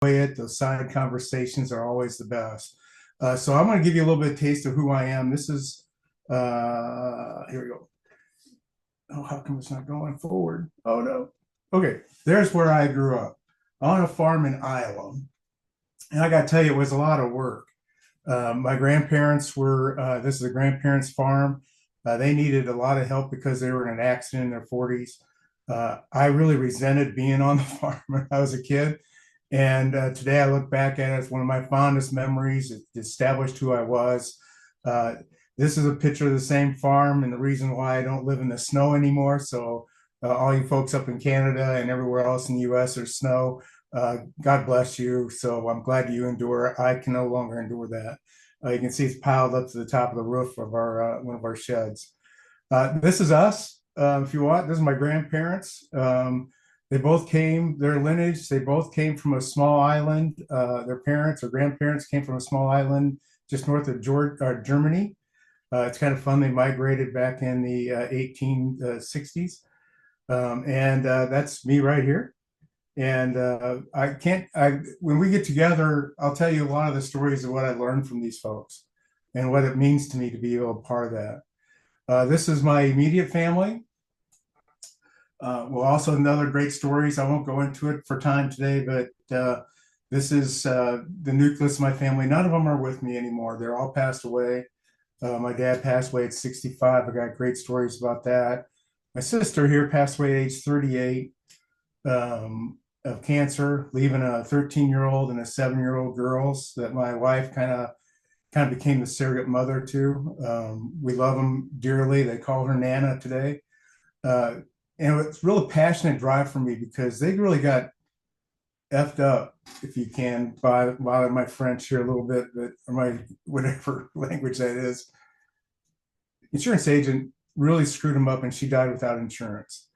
it. Those side conversations are always the best. So I'm going to give you a little bit of taste of who I am. This is, here we go. Oh, how come it's not going forward? Oh, no. Okay, there's where I grew up on a farm in Iowa. And I got to tell you, it was a lot of work. My grandparents were, this is a grandparents' farm. They needed a lot of help because they were in an accident in their 40s. I really resented being on the farm when I was a kid. And today I look back at it as one of my fondest memories. It established who I was. Uh, this is a picture of the same farm and the reason why I don't live in the snow anymore. So, all you folks up in Canada and everywhere else in the US there's snow. God bless you. So, I'm glad you endure. I can no longer endure that. You can see it's piled up to the top of the roof of our one of our sheds. This is us. If you want, this is my grandparents. They both came, their lineage, they both came from a small island. Their parents or grandparents came from a small island just north of Germany. It's kind of fun. They migrated back in the 1860s. And that's me right here. And when we get together, I'll tell you a lot of the stories of what I learned from these folks and what it means to me to be a part of that. This is my immediate family. Well, also another great stories. I won't go into it for time today, but this is the nucleus of my family. None of them are with me anymore. They're all passed away. My dad passed away at 65. I got great stories about that. My sister here passed away at age 38 of cancer, leaving a 13-year-old and a 7-year-old girls that my wife kind of became the surrogate mother to. We love them dearly. They call her Nana today. Uh, and it's really passionate drive for me because they really got effed up, if you can, by my French here a little bit, but or my whatever language that is. Insurance agent really screwed him up, and she died without insurance,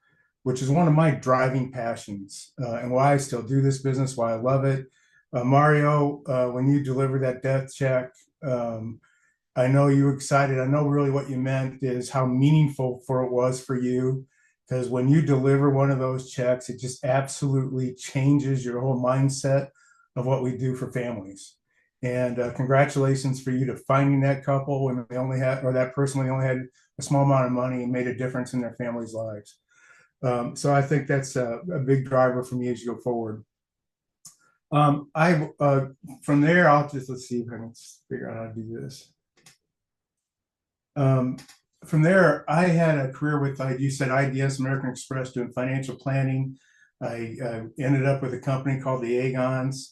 which is one of my driving passions and why I still do this business, why I love it. Mario, when you delivered that death check, I know you were excited. I know really what you meant is how meaningful it was for you. Because when you deliver one of those checks, it just absolutely changes your whole mindset of what we do for families. And congratulations for you to finding that couple when they only had, or that person when they only had a small amount of money and made a difference in their families' lives. So I think that's a big driver for me as you go forward. I From there, let's see if I can figure out how to do this. Um, from there, I had a career with, like you said, IDS, American Express, doing financial planning. I ended up with a company called the Agons.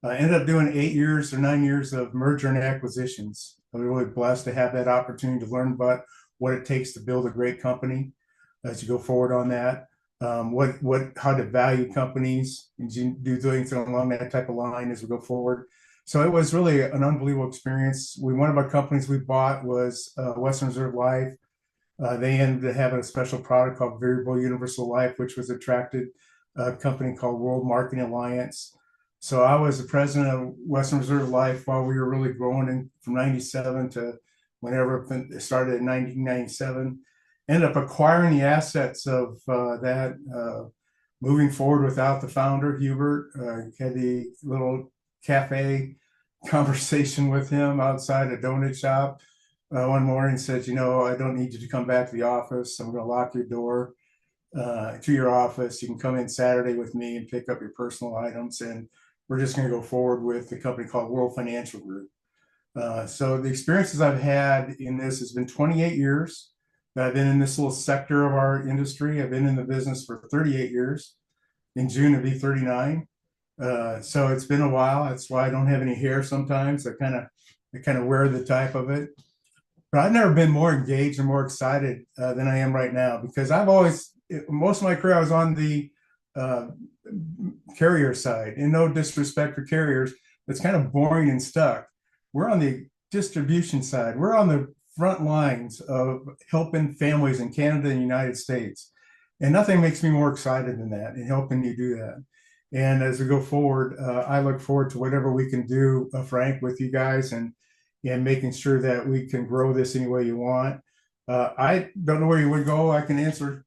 I ended up doing 8 years or 9 years of merger and acquisitions. I was really blessed to have that opportunity to learn about what it takes to build a great company as you go forward on that. How to value companies and do things along that type of line as we go forward. So it was really an unbelievable experience. One of our companies we bought was Western Reserve Life. They ended up having a special product called Variable Universal Life, which was attracted a company called World Marketing Alliance. So I was the president of Western Reserve Life while we were really growing from 97 to whenever it started in 1997. Ended up acquiring the assets of that, moving forward without the founder, Hubert. Had the little cafe conversation with him outside a donut shop one morning. Said, I don't need you to come back to the office. I'm going to lock your door to your office. You can come in Saturday with me and pick up your personal items. And we're just going to go forward with the company called World Financial Group. So the experiences I've had in this has been 28 years. I've been in this little sector of our industry. I've been in the business for 38 years. In June, it'll be 39. So it's been a while. That's why I don't have any hair sometimes. I kind of wear the type of it. But I've never been more engaged or more excited than I am right now because most of my career, I was on the uh, carrier side. And no disrespect for carriers, it's kind of boring and stuck. We're on the distribution side. We're on the front lines of helping families in Canada and the United States. And nothing makes me more excited than that and helping you do that. And as we go forward, I look forward to whatever we can do, Frank, with you guys and making sure that we can grow this any way you want. I don't know where you would go. I can answer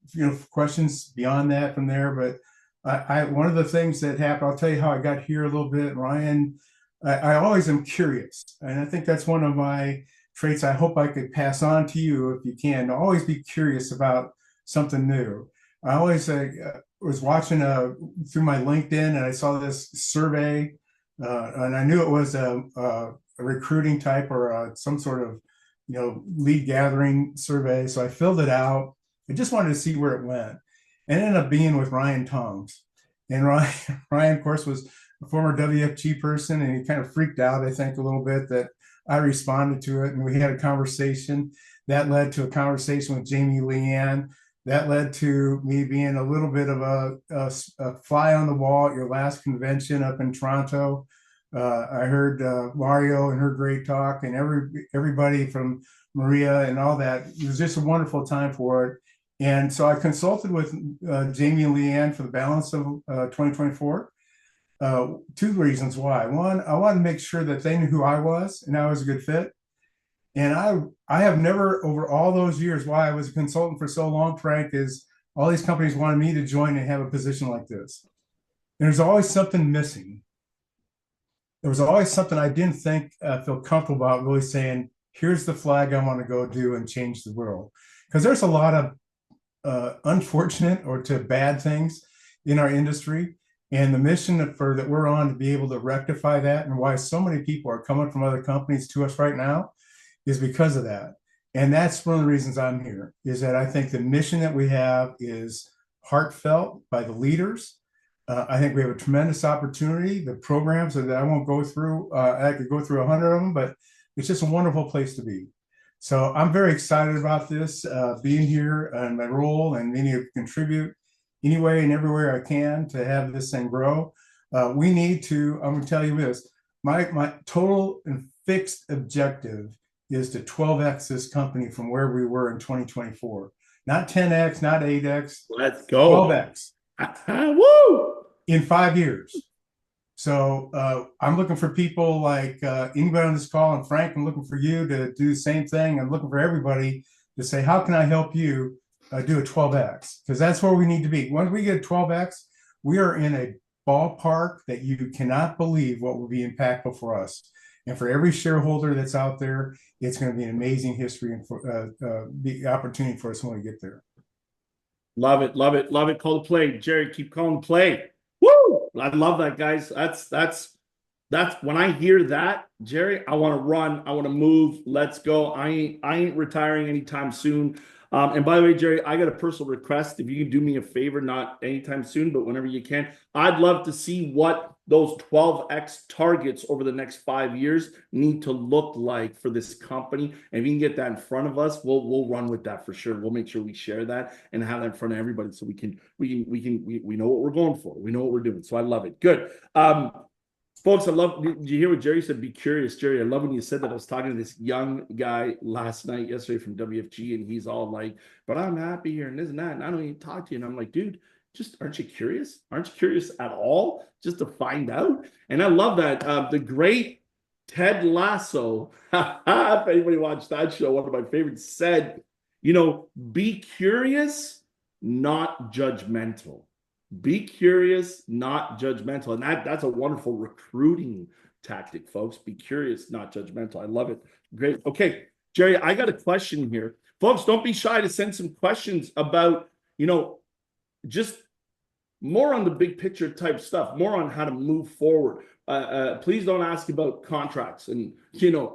questions beyond that from there, but One of the things that happened, I'll tell you how I got here a little bit, Ryan. I always am curious, and I think that's one of my traits I hope I could pass on to you if you can. To always be curious about something new. I always was watching through my LinkedIn, and I saw this survey, and I knew it was a recruiting type or some sort of lead gathering survey. So I filled it out. I just wanted to see where it went, and ended up being with Ryan Tongs. And Ryan, Ryan, of course, was a former WFG person, and he kind of freaked out, I think, a little bit that I responded to it, and we had a conversation. That led to a conversation with Jamie Leanne. That led to me being a little bit of a fly on the wall at your last convention up in Toronto. I heard Mario and her great talk, and everybody from Maria and all that. It was just a wonderful time for it. And so I consulted with Jamie and Leanne for the balance of 2024. Two reasons why. One, I wanted to make sure that they knew who I was and I was a good fit. And I have never, over all those years, why I was a consultant for so long, Frank, is all these companies wanted me to join and have a position like this. And there's always something missing. There was always something I didn't think feel comfortable about really saying, here's the flag I want to go do and change the world. Because there's a lot of unfortunate or to bad things in our industry. And the mission that we're on to be able to rectify that, and why so many people are coming from other companies to us right now, is because of that. And that's one of the reasons I'm here, is that I think the mission that we have is heartfelt by the leaders. I think we have a tremendous opportunity. The programs that I won't go through, I could go through 100 of them, but it's just a wonderful place to be. So I'm very excited about this, being here and my role, and being able to contribute any way and everywhere I can to have this thing grow. We need to, I'm going to tell you this, my total and fixed objective is to 12x this company from where we were in 2024. Not 10x, not 8x. Let's go. 12x. Woo! In 5 years. So I'm looking for people like anybody on this call, and Frank, I'm looking for you to do the same thing. I'm looking for everybody to say, how can I help you do a 12x? Because that's where we need to be. Once we get 12x, we are in a ballpark that you cannot believe what will be impactful for us. And for every shareholder that's out there, it's going to be an amazing history and for the opportunity for us when we get there. Love it, love it, love it. Call the play, Jerry. Keep calling the play. Woo! I love that, guys. That's when I hear that, Jerry. I want to run. I want to move. Let's go. I ain't retiring anytime soon. And by the way, Jerry, I got a personal request. If you can do me a favor, not anytime soon, but whenever you can, I'd love to see what those 12x targets over the next 5 years need to look like for this company. And if you can get that in front of us, we'll run with that for sure. We'll make sure we share that and have that in front of everybody, so we know what we're going for. We know what we're doing. So I love it. Good. Folks, I love, did you hear what Jerry said? Be curious, Jerry. I love when you said that. I was talking to this young guy yesterday from WFG, and he's all like, but I'm happy here and this and that, and I don't even talk to you. And I'm like, dude, just aren't you curious? Aren't you curious at all? Just to find out? And I love that. The great Ted Lasso, if anybody watched that show, one of my favorites, said, be curious, not judgmental. Be curious, not judgmental. And that's a wonderful recruiting tactic, folks. Be curious, not judgmental. I love it. Great. Okay, Jerry, I got a question here. Folks, don't be shy to send some questions about, just more on the big picture type stuff, more on how to move forward. Please don't ask about contracts and,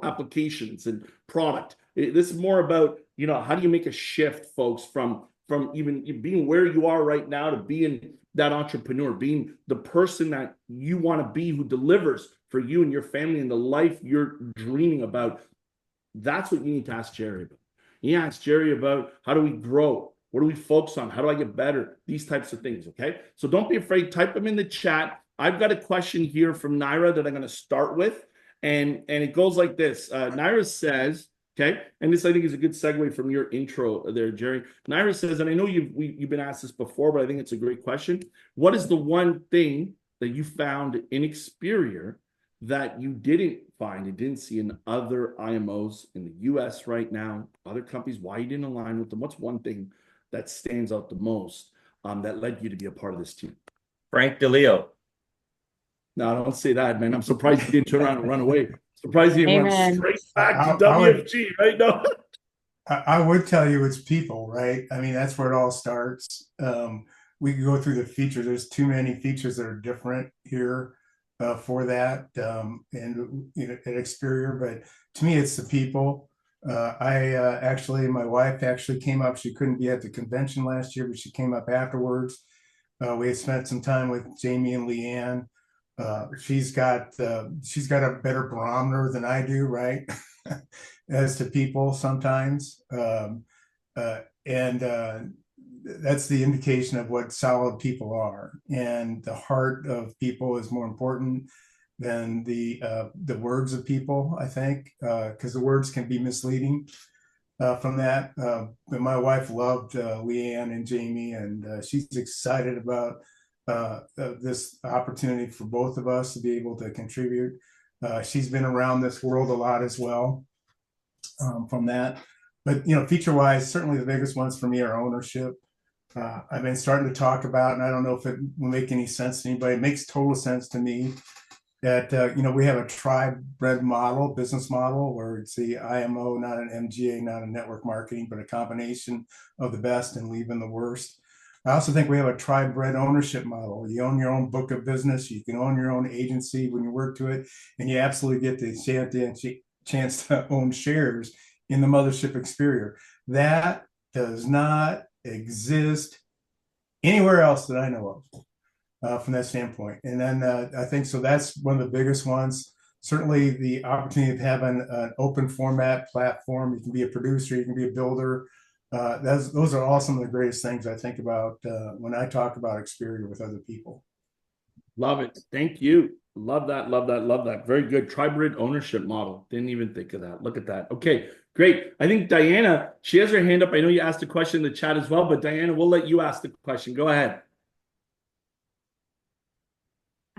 applications and product. This is more about, how do you make a shift, folks, from even being where you are right now to being that entrepreneur, being the person that you want to be, who delivers for you and your family and the life you're dreaming about. That's what you need to ask Jerry about. You ask Jerry about, how do we grow? What do we focus on? How do I get better? These types of things, okay? So don't be afraid. Type them in the chat. I've got a question here from Naira that I'm going to start with, and it goes like this. Naira says, okay, and this I think is a good segue from your intro there, Jerry. Naira says, and I know you've been asked this before, but I think it's a great question. What is the one thing that you found in Experior that you didn't find, you didn't see in other IMOs in the US right now, other companies, why you didn't align with them? What's one thing that stands out the most that led you to be a part of this team? Frank DeLeo. No, don't say that, man. I'm surprised you didn't turn around and run away. Surprised you didn't run Amen. straight back to I would WFG, right? No. I would tell you it's people, right? I mean, that's where it all starts. We could go through the features. There's too many features that are different here for that, and at Experior. But to me, it's the people. I actually, my wife actually came up. She couldn't be at the convention last year, but she came up afterwards. We had spent some time with Jamie and Leanne. She's got a better barometer than I do, right? As to people sometimes, and that's the indication of what solid people are. And the heart of people is more important than the words of people, I think, because the words can be misleading from that. But my wife loved Leanne and Jamie, and she's excited about this opportunity for both of us to be able to contribute. She's been around this world a lot as well from that. But feature wise, certainly the biggest ones for me are ownership. I've been starting to talk about, and I don't know if it will make any sense to anybody. It makes total sense to me that we have a tribe bred model, business model, where it's the IMO, not an MGA, not a network marketing, but a combination of the best and leaving the worst. I also think we have a tribe bred ownership model. You own your own book of business. You can own your own agency when you work to it, and you absolutely get the chance to own shares in the mothership Experior. That does not exist anywhere else that I know of from that standpoint. And then I think so that's one of the biggest ones. Certainly the opportunity of having an open format platform. You can be a producer, you can be a builder. Those are all some of the greatest things I think about when I talk about Experior with other people. Love it. Thank you. Love that. Love that. Love that. Very good. Tri-Brid ownership model. Didn't even think of that. Look at that. Okay, great. I think Diana, she has her hand up. I know you asked a question in the chat as well, but Diana, we'll let you ask the question. Go ahead.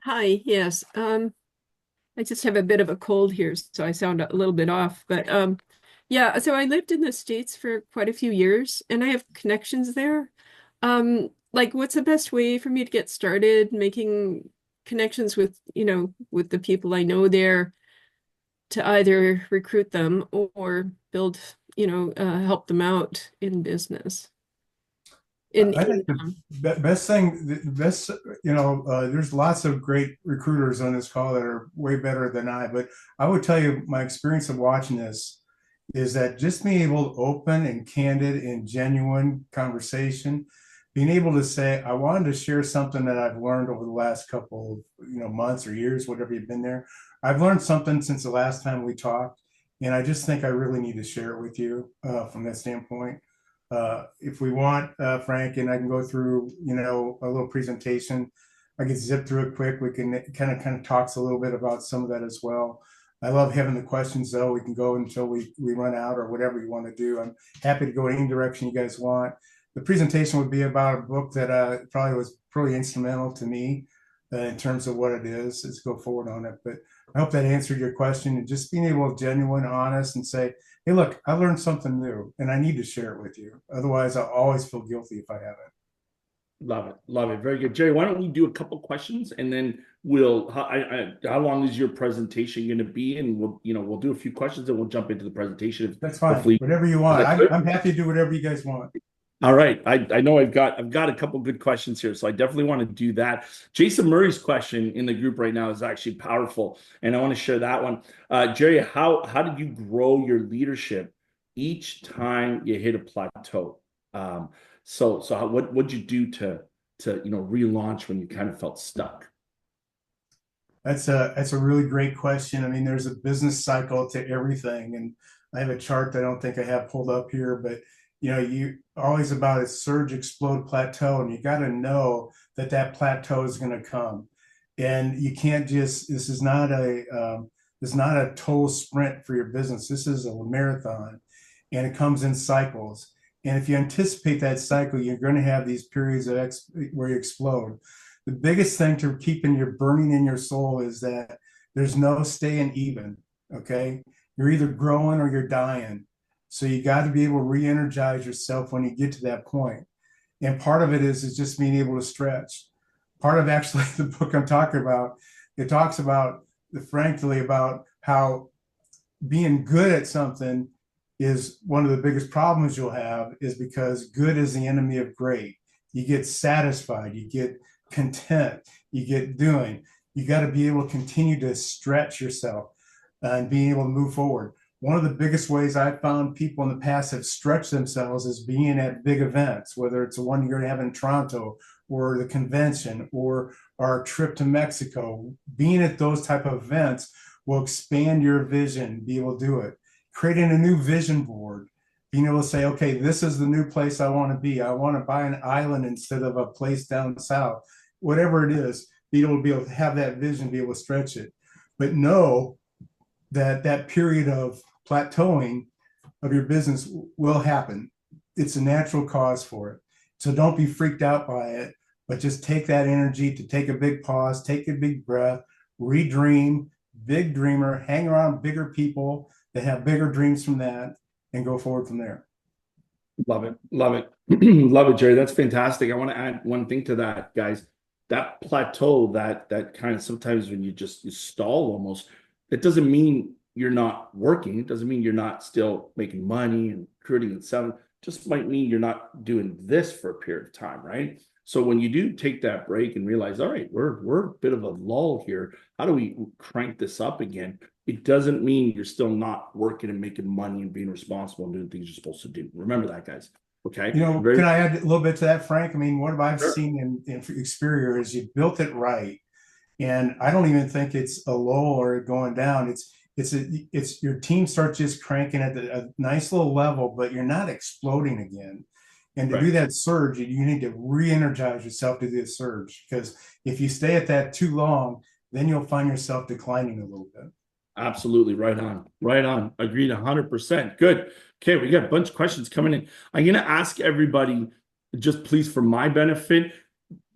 Hi, yes. I just have a bit of a cold here, so I sound a little bit off. But yeah, so I lived in the States for quite a few years and I have connections there. Like what's the best way for me to get started making connections with, with the people I know there to either recruit them or build, help them out in business? I think the best thing, there's lots of great recruiters on this call that are way better than I, but I would tell you my experience of watching this is that just being able to open and candid and genuine conversation, being able to say, I wanted to share something that I've learned over the last couple of, months or years, whatever you've been there. I've learned something since the last time we talked, and I just think I really need to share it with you from that standpoint. If we want, Frank, and I can go through, a little presentation. I can zip through it quick. We can kind of talks a little bit about some of that as well. I love having the questions though. We can go until we run out or whatever you want to do. I'm happy to go in any direction you guys want. The presentation would be about a book that probably was pretty instrumental to me in terms of what it is. Let's go forward on it. But I hope that answered your question, and just being able to genuine, honest, and say, hey, look, I learned something new and I need to share it with you. Otherwise, I'll always feel guilty if I haven't. Love it. Love it. Very good. Jerry, why don't we do a couple questions and then how long is your presentation going to be? And we'll do a few questions and we'll jump into the presentation. That's fine. Hopefully, whatever you want. I'm happy to do whatever you guys want. All right. I know I've got a couple good questions here, so I definitely want to do that. Jason Murray's question in the group right now is actually powerful, and I want to share that one. Jerry, how did you grow your leadership each time you hit a plateau? So what'd you do to relaunch when you kind of felt stuck? That's a really great question. I mean, there's a business cycle to everything, and I have a chart that I don't think I have pulled up here, but you always about a surge, explode, plateau, and you got to know that plateau is going to come, and you can't just. This is not a total sprint for your business. This is a marathon, and it comes in cycles. And if you anticipate that cycle, you're going to have these periods where you explode. The biggest thing to keeping your burning in your soul is that there's no staying even. Okay, you're either growing or you're dying. So you got to be able to re-energize yourself when you get to that point. And part of it is just being able to stretch. part of actually the book I'm talking about, it talks about, frankly, about how being good at something is one of the biggest problems you'll have, is because good is the enemy of great. You get satisfied, you get content, you get doing. You got to be able to continue to stretch yourself and being able to move forward. One of the biggest ways I've found people in the past have stretched themselves is being at big events, whether it's the one you're going to have in Toronto or the convention or our trip to Mexico. Being at those type of events will expand your vision, be able to do it. Creating a new vision board, being able to say, okay, this is the new place I want to be. I want to buy an island instead of a place down south. Whatever it is, be able to have that vision, be able to stretch it. But know that that period of plateauing of your business will happen. It's a natural cause for it. So don't be freaked out by it, but just take that energy to take a big pause, take a big breath, redream, big dreamer, hang around bigger people that have bigger dreams from that, and go forward from there. Love it. Love it. Love it, Jerry. That's fantastic. I want to add one thing to that, guys. That plateau, that kind of, sometimes when you stall almost, it doesn't mean you're not working. It doesn't mean you're not still making money and recruiting and selling. It just might mean you're not doing this for a period of time, right? So when you do take that break and realize, all right, we're a bit of a lull here. How do we crank this up again? It doesn't mean you're still not working and making money and being responsible and doing things you're supposed to do. Remember that, guys. Okay. Can I add a little bit to that, Frank? I mean, what I've Sure. seen in Experior is you built it right. And I don't even think it's a lull or going down. It's your team starts just cranking at a nice little level, but you're not exploding again. And to do that surge, you need to re-energize yourself to do the surge, because if you stay at that too long, then you'll find yourself declining a little bit. Absolutely. Right on. Right on. Agreed 100%. Good. Okay. We got a bunch of questions coming in. I'm going to ask everybody, just please, for my benefit,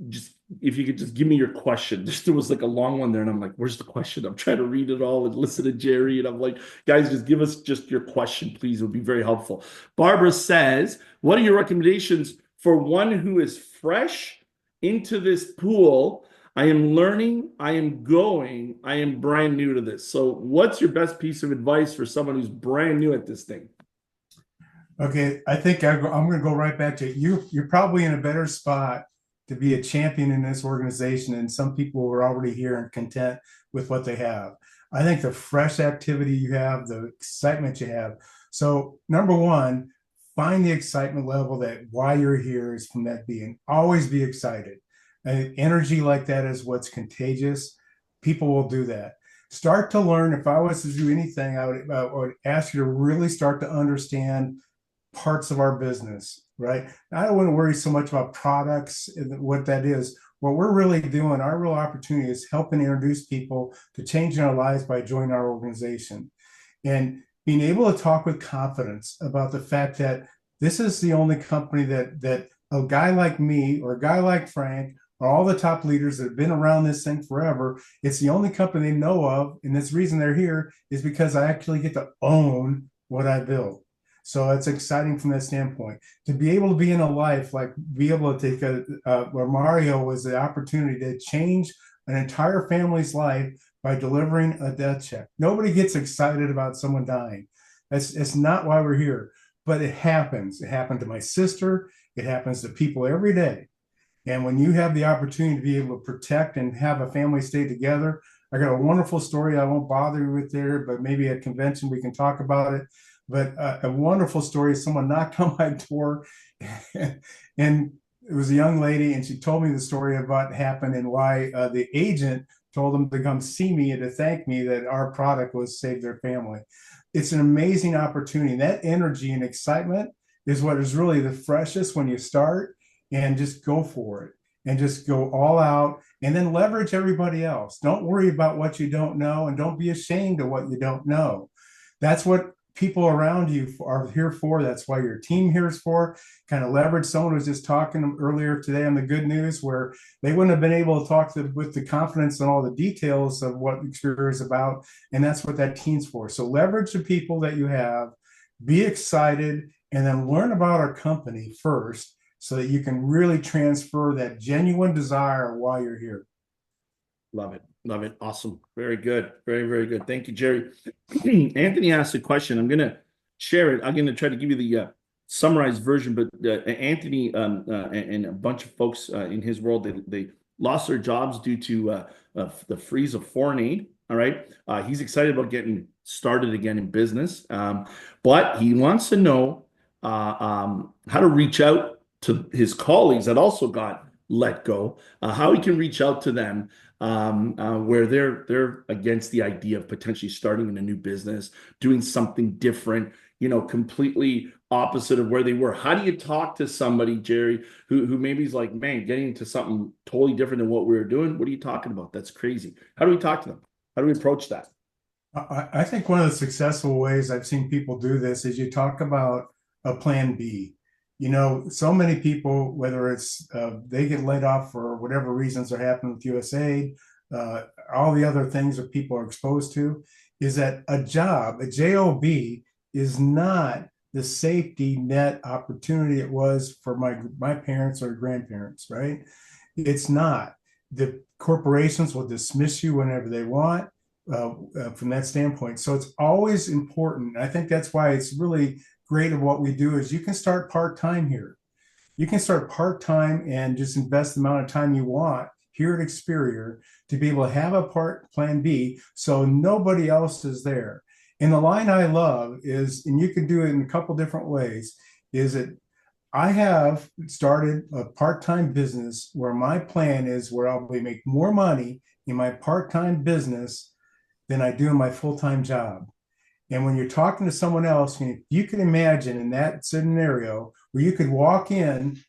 just if you could just give me your question. There was like a long one there, and I'm like, where's the question? I'm trying to read it all and listen to Jerry, and I'm like, guys, just give us just your question, please. It would be very helpful. Barbara says, what are your recommendations for one who is fresh into this pool? I am learning, I am brand new to this. So what's your best piece of advice for someone who's brand new at this thing? Okay, I think I'm going to go right back to you. You're probably in a better spot to be a champion in this organization, and some people who are already here and content with what they have. I think the fresh activity you have, the excitement you have. So number one, find the excitement level, that why you're here is from that being. Always be excited. And energy like that is what's contagious. People will do that. Start to learn. If I was to do anything, I would ask you to really start to understand parts of our business, right? I don't want to worry so much about products and what that is. What we're really doing, our real opportunity, is helping introduce people to changing our lives by joining our organization and being able to talk with confidence about the fact that this is the only company that a guy like me or a guy like Frank or all the top leaders that have been around this thing forever, it's the only company they know of. And this reason they're here is because I actually get to own what I build. So it's exciting from that standpoint to be able to be in a life, like be able to take where Mario was, the opportunity to change an entire family's life by delivering a death check. Nobody gets excited about someone dying. It's not why we're here, but it happens. It happened to my sister. It happens to people every day. And when you have the opportunity to be able to protect and have a family stay together, I got a wonderful story I won't bother you with there, but maybe at convention we can talk about it. But a wonderful story. Someone knocked on my door, and it was a young lady, and she told me the story of what happened and why the agent told them to come see me and to thank me that our product was saved their family. It's an amazing opportunity. That energy and excitement is what is really the freshest when you start, and just go for it and just go all out, and then leverage everybody else. Don't worry about what you don't know, and don't be ashamed of what you don't know. That's what people around you are here for. That's why your team here is for. Kind of leverage. Someone was just talking earlier today on the good news where they wouldn't have been able to talk with the confidence and all the details of what Experior is about. And that's what that team's for. So leverage the people that you have, be excited, and then learn about our company first. so that you can really transfer that genuine desire while you're here. Love it. Love it. Awesome. Very good. Very, very good. Thank you, Jerry. Anthony asked a question. I'm going to share it. I'm going to try to give you the summarized version, but Anthony and a bunch of folks in his world, they lost their jobs due to the freeze of foreign aid. All right. He's excited about getting started again in business, but he wants to know how to reach out to his colleagues that also got let go, how he can reach out to them where they're against the idea of potentially starting in a new business, doing something different, completely opposite of where they were. How do you talk to somebody, Jerry, who maybe is like, man, getting into something totally different than what we were doing? What are you talking about? That's crazy. How do we talk to them? How do we approach that? I think one of the successful ways I've seen people do this is you talk about a plan B. So many people, whether it's they get laid off for whatever reasons are happening with USAID, all the other things that people are exposed to, is that a job, a job, is not the safety net opportunity it was for my parents or grandparents, right? It's not. The corporations will dismiss you whenever they want from that standpoint. So it's always important. I think that's why it's really great of what we do is you can start part-time here. You can start part-time and just invest the amount of time you want here at Experior to be able to have a plan B so nobody else is there. And the line I love is, and you can do it in a couple different ways, is that I have started a part-time business where my plan is where I'll make more money in my part-time business than I do in my full-time job. And when you're talking to someone else, you can imagine in that scenario where you could walk in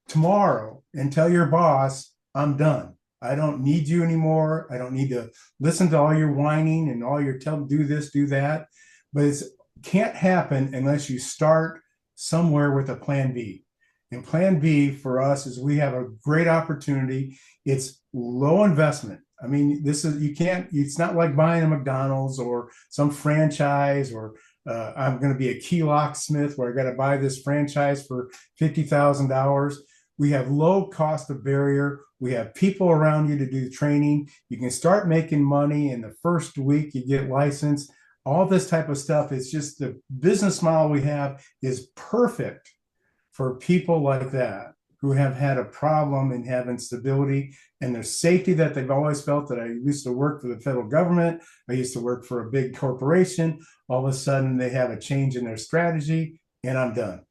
tomorrow and tell your boss, I'm done. I don't need you anymore. I don't need to listen to all your whining and all your do this, do that. But it can't happen unless you start somewhere with a plan B. And plan B for us is we have a great opportunity. It's low investment. I mean, it's not like buying a McDonald's or some franchise or I'm going to be a key locksmith where I got to buy this franchise for $50,000. We have low cost of barrier. We have people around you to do the training. You can start making money in the first week you get licensed. All this type of stuff. It's just the business model we have is perfect for people like that who have had a problem and have instability and their safety that they've always felt. That I used to work for the federal government. I used to work for a big corporation. All of a sudden they have a change in their strategy and I'm done.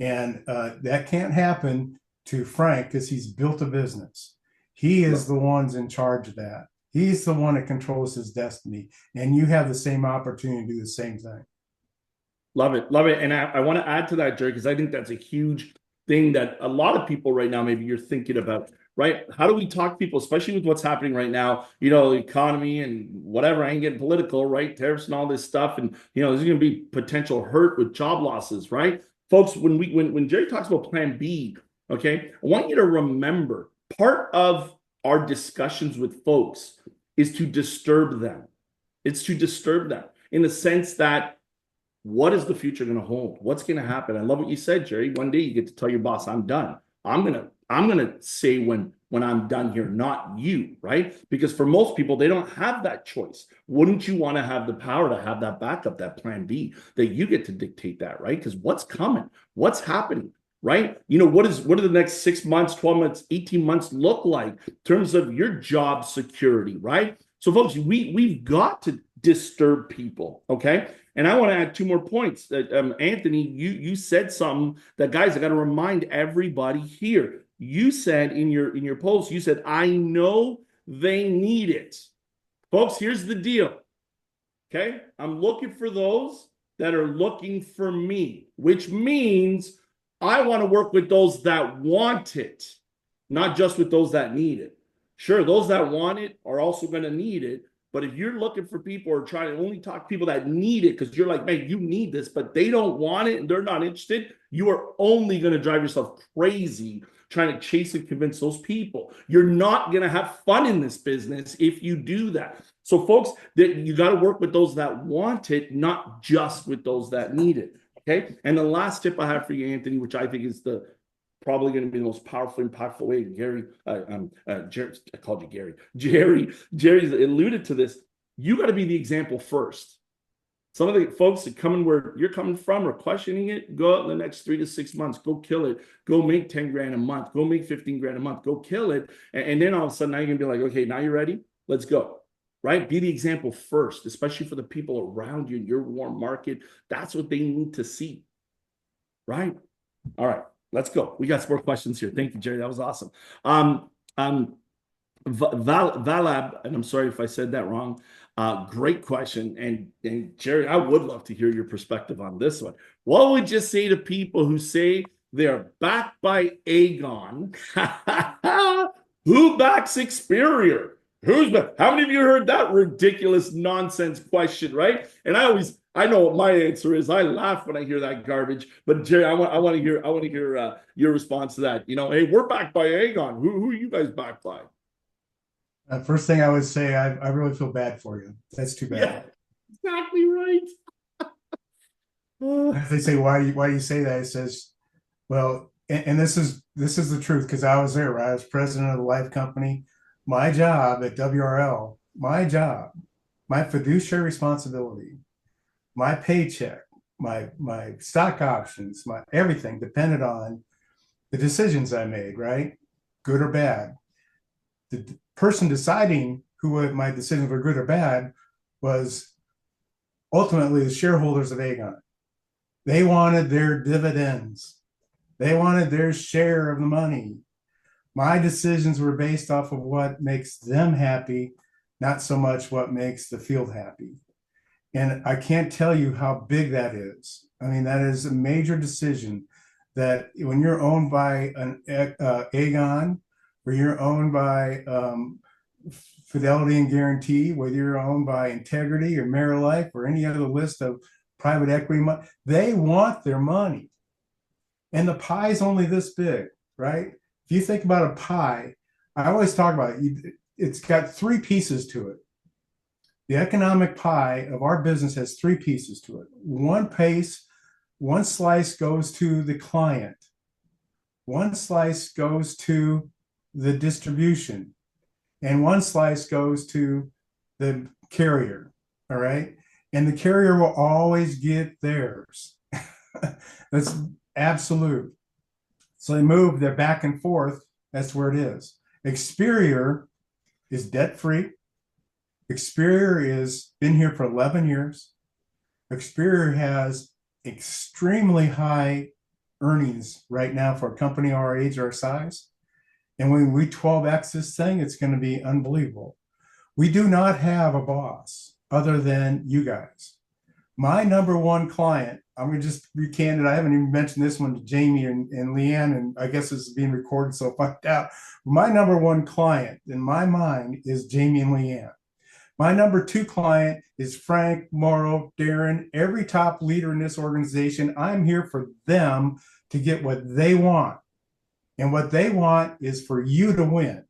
And that can't happen to Frank because he's built a business. He is the one's in charge of that. He's the one that controls his destiny. And you have the same opportunity to do the same thing. Love it. Love it. And I want to add to that, Jerry, because I think that's a huge thing that a lot of people right now, maybe you're thinking about, right? How do we talk to people, especially with what's happening right now, the economy and whatever, I ain't getting political, right? Tariffs and all this stuff. And, there's going to be potential hurt with job losses, right? Folks, when Jerry talks about plan B, okay, I want you to remember part of our discussions with folks is to disturb them. It's to disturb them in the sense that what is the future going to hold? What's going to happen? I love what you said, Jerry. One day you get to tell your boss, I'm done. I'm gonna say when I'm done here, not you, right? Because for most people, they don't have that choice. Wouldn't you want to have the power to have that backup, that plan B, that you get to dictate that, right? Because what's coming? What's happening? Right? What do the next 6 months, 12 months, 18 months look like in terms of your job security, right? So folks, we've got to disturb people, okay? And I want to add two more points. Anthony, you said something that, guys, I got to remind everybody here. You said in your post, you said, I know they need it. Folks, here's the deal. Okay? I'm looking for those that are looking for me, which means I want to work with those that want it, not just with those that need it. Sure, those that want it are also going to need it. But if you're looking for people or trying to only talk to people that need it because you're like, man, you need this, but they don't want it and they're not interested, you are only going to drive yourself crazy trying to chase and convince those people. You're not going to have fun in this business if you do that. So folks, that you got to work with those that want it, not just with those that need it. Okay. And the last tip I have for you, Anthony, which I think is probably going to be the most powerful, impactful way. Jerry, I called you Gary. Jerry's alluded to this. You got to be the example first. Some of the folks that come in where you're coming from or questioning it, go out in the next 3 to 6 months, go kill it, go make 10 grand a month, go make 15 grand a month, go kill it. And then all of a sudden now you're gonna be like, okay, now you're ready, let's go. Right? Be the example first, especially for the people around you in your warm market. That's what they need to see. Right? All right, let's go. We got some more questions here. Thank you, Jerry. That was awesome. Valab, and I'm sorry if I said that wrong. Great question. And Jerry, I would love to hear your perspective on this one. What would you say to people who say they're backed by Aegon? Who backs Experior? How many of you heard that ridiculous nonsense question, right? And I know what my answer is. I laugh when I hear that garbage. But Jerry, I want to hear your response to that. You know, hey, we're backed by Aegon. Who are you guys backed by? First thing I would say, I really feel bad for you. That's too bad. Yeah, exactly right. If they say, why do you say that? It says, well, and this is the truth, because I was there, right? I was president of the life company. My job at WRL, my fiduciary responsibility, my paycheck, my stock options, my everything depended on the decisions I made, right? Good or bad. The person deciding my decisions were good or bad was ultimately the shareholders of Aegon. They wanted their dividends. They wanted their share of the money. My decisions were based off of what makes them happy, not so much what makes the field happy. And I can't tell you how big that is. I mean, that is a major decision that when you're owned by an Aegon, or you're owned by Fidelity and Guarantee, whether you're owned by Integrity or Merilife or any other list of private equity money, they want their money. And the pie is only this big, right? If you think about a pie, I always talk about it, it's got 3 pieces to it. The economic pie of our business has 3 pieces to it. One slice goes to the client. One slice goes to the distribution. And one slice goes to the carrier, all right? And the carrier will always get theirs. That's absolute. So they're back and forth. That's where it is. Experior is debt-free. Experior is been here for 11 years. Experior has extremely high earnings right now for a company our age or size. And when we 12X this thing, it's going to be unbelievable. We do not have a boss other than you guys. My number one client, I'm going to just be candid. I haven't even mentioned this one to Jamie and Leanne, and I guess this is being recorded, so find out. My number one client in my mind is Jamie and Leanne. My number 2 client is Frank, Morrow, Darren, every top leader in this organization. I'm here for them to get what they want. And what they want is for you to win,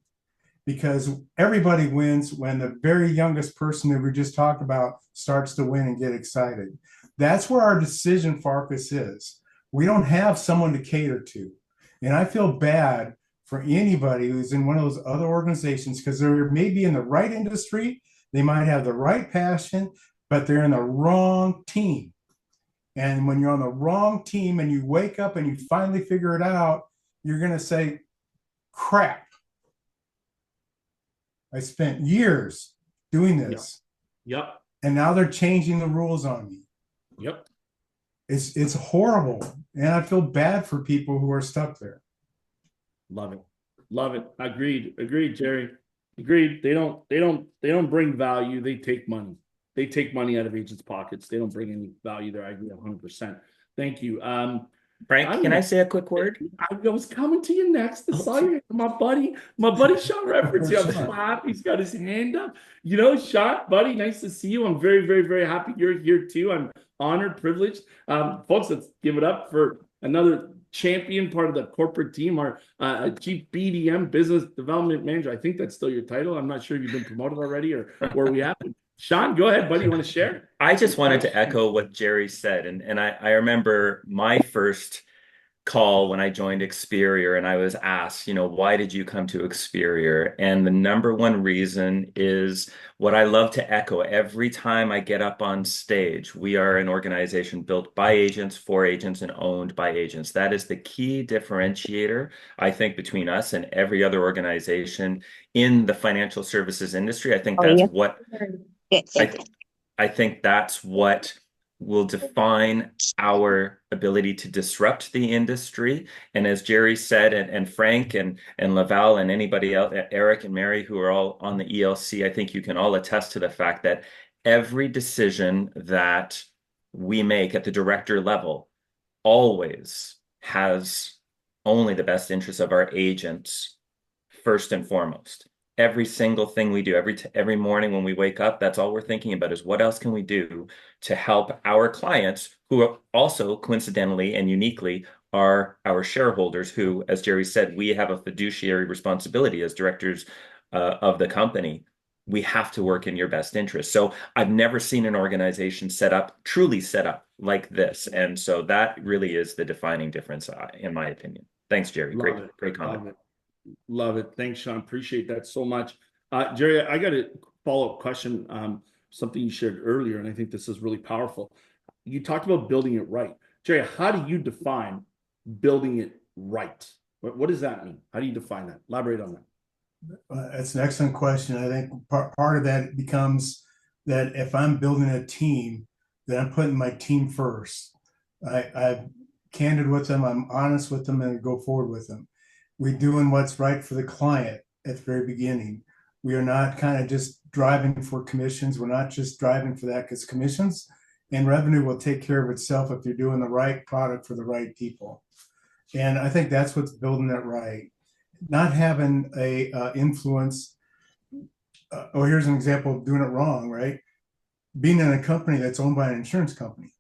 because everybody wins when the very youngest person that we just talked about starts to win and get excited. That's where our decision focus is. We don't have someone to cater to. And I feel bad for anybody who's in one of those other organizations, because they're maybe in the right industry, they might have the right passion, but they're in the wrong team. And when you're on the wrong team and you wake up and you finally figure it out, you're going to say, crap. I spent years doing this. Yep. And now they're changing the rules on me. Yep. It's horrible. And I feel bad for people who are stuck there. Love it. Love it. Agreed, Jerry. Agreed. They don't bring value. They take money. They take money out of agents' pockets. They don't bring any value there. I agree 100%. Thank you. Frank, can I say a quick word? I was coming to you next. Sorry, my buddy Sean reference you. He's got his hand up. You know, Sean, buddy, nice to see you. I'm very, very, very happy you're here too. I'm honored, privileged. Folks, let's give it up for another champion part of the corporate team, our Chief BDM, Business Development Manager. I think that's still your title. I'm not sure if you've been promoted already or where we have. Sean, go ahead, buddy. You want to share? I just wanted to echo what Jerry said. And I remember my first call when I joined Experior and I was asked, why did you come to Experior? And the number one reason is what I love to echo every time I get up on stage. We are an organization built by agents, for agents, and owned by agents. That is the key differentiator, I think, between us and every other organization in the financial services industry. I think Oh, that's yeah. what I think that's what will define our ability to disrupt the industry. And as Jerry said, and Frank and Laval and anybody else, Eric and Mary, who are all on the ELC, I think you can all attest to the fact that every decision that we make at the director level always has only the best interests of our agents first and foremost. Every single thing we do, every morning when we wake up, that's all we're thinking about is what else can we do to help our clients, who also coincidentally and uniquely are our shareholders, who, as Jerry said, we have a fiduciary responsibility as directors of the company. We have to work in your best interest. So I've never seen an organization truly set up like this. And so that really is the defining difference, in my opinion. Thanks, Jerry. Great comment. Love it. Thanks, Sean. Appreciate that so much. Jerry, I got a follow-up question. Something you shared earlier, and I think this is really powerful. You talked about building it right. Jerry, how do you define building it right? What does that mean? How do you define that? Elaborate on that. That's an excellent question. I think part of that becomes that if I'm building a team, that I'm putting my team first. I'm candid with them, I'm honest with them, and I go forward with them. We're doing what's right for the client at the very beginning. We are not kind of just driving for commissions. We're not just driving for that, because commissions and revenue will take care of itself if you're doing the right product for the right people. And I think that's what's building it right. Not having a influence. Here's an example of doing it wrong, right? Being in a company that's owned by an insurance company.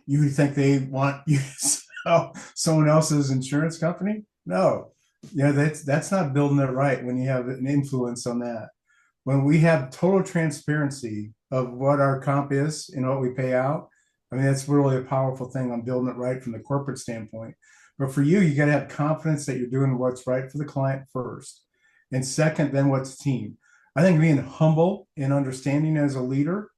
You think they want you to sell someone else's insurance company? No, that's not building it right when you have an influence on that. When we have total transparency of what our comp is and what we pay out, I mean, that's really a powerful thing on building it right from the corporate standpoint. But for you got to have confidence that you're doing what's right for the client first. And second, then what's the team. I think being humble and understanding as a leader,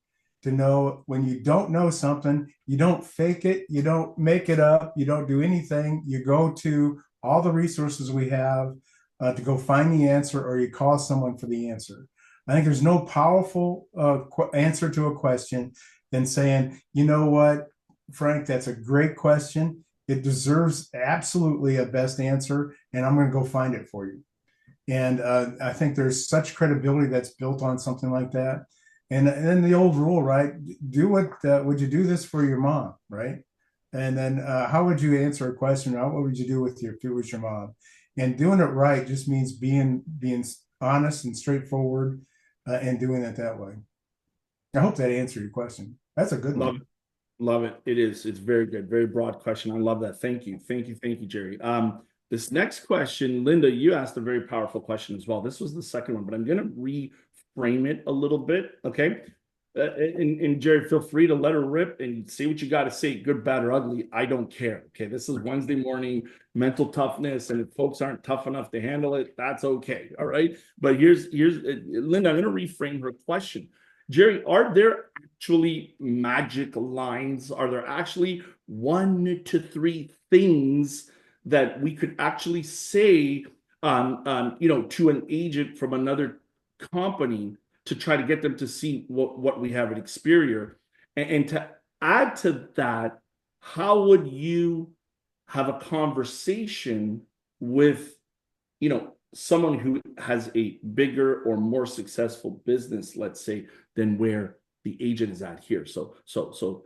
to know when you don't know something, you don't fake it, you don't make it up, you don't do anything. You go to all the resources we have to go find the answer, or you call someone for the answer. I think there's no powerful answer to a question than saying, you know what, Frank, that's a great question. It deserves absolutely a best answer, and I'm going to go find it for you. And I think there's such credibility that's built on something like that. And then the old rule, right? Do what, would you do this for your mom, right? And then how would you answer a question? What would you do if it was your mom? And doing it right just means being honest and straightforward and doing it that way. I hope that answered your question. That's a good one. Love it. It is. It's very good. Very broad question. I love that. Thank you. Thank you, Jerry. This next question, Linda, you asked a very powerful question as well. This was the second one, but I'm going to reframe it a little bit. Okay. And Jerry, feel free to let her rip and say what you got to say, good, bad, or ugly. I don't care. Okay. This is Wednesday morning mental toughness. And if folks aren't tough enough to handle it, that's okay. All right. But here's Linda, I'm going to reframe her question. Jerry, are there actually magic lines? Are there actually 1 to 3 things that we could actually say, to an agent from another company to try to get them to see what we have at Experior? And to add to that, how would you have a conversation with, someone who has a bigger or more successful business, let's say, than where the agent is at here? So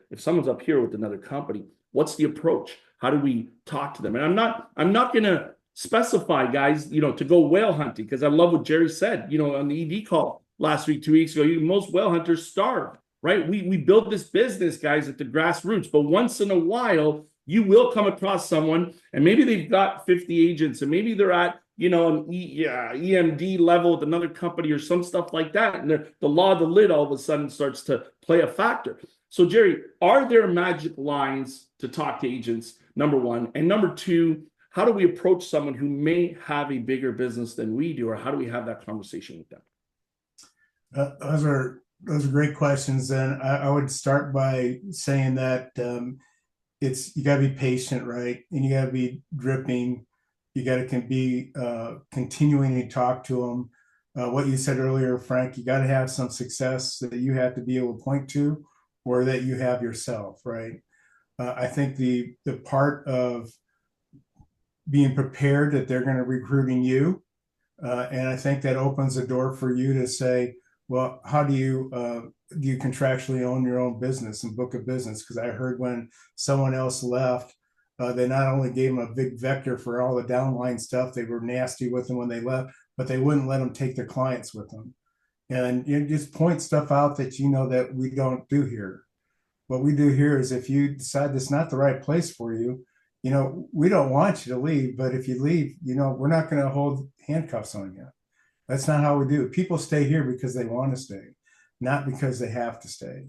if someone's up here with another company, what's the approach? How do we talk to them? And I'm not gonna specify, guys, to go whale hunting, because I love what Jerry said, on the ED call last week, 2 weeks ago. Most whale hunters starve, right? We build this business, guys, at the grassroots, but once in a while, you will come across someone, and maybe they've got 50 agents, and maybe they're at an EMD level with another company or some stuff like that. And the law of the lid all of a sudden starts to play a factor. So, Jerry, are there magic lines to talk to agents? number one. And number two, how do we approach someone who may have a bigger business than we do, or how do we have that conversation with them? Those are great questions. And I would start by saying that you got to be patient, right? And you got to be dripping. You got to be continuing to talk to them. What you said earlier, Frank, you got to have some success that you have to be able to point to, or that you have yourself, right? I think the part of being prepared that they're going to recruiting you, and I think that opens the door for you to say, well, how do you contractually own your own business and book a business? Because I heard when someone else left, they not only gave them a big vector for all the downline stuff, they were nasty with them when they left, but they wouldn't let them take their clients with them. And you just point stuff out that you know that we don't do here. What we do here is if you decide it's not the right place for you, you know, we don't want you to leave, but if you leave, you know, we're not going to hold handcuffs on you. That's not how we do it. People stay here because they want to stay, not because they have to stay.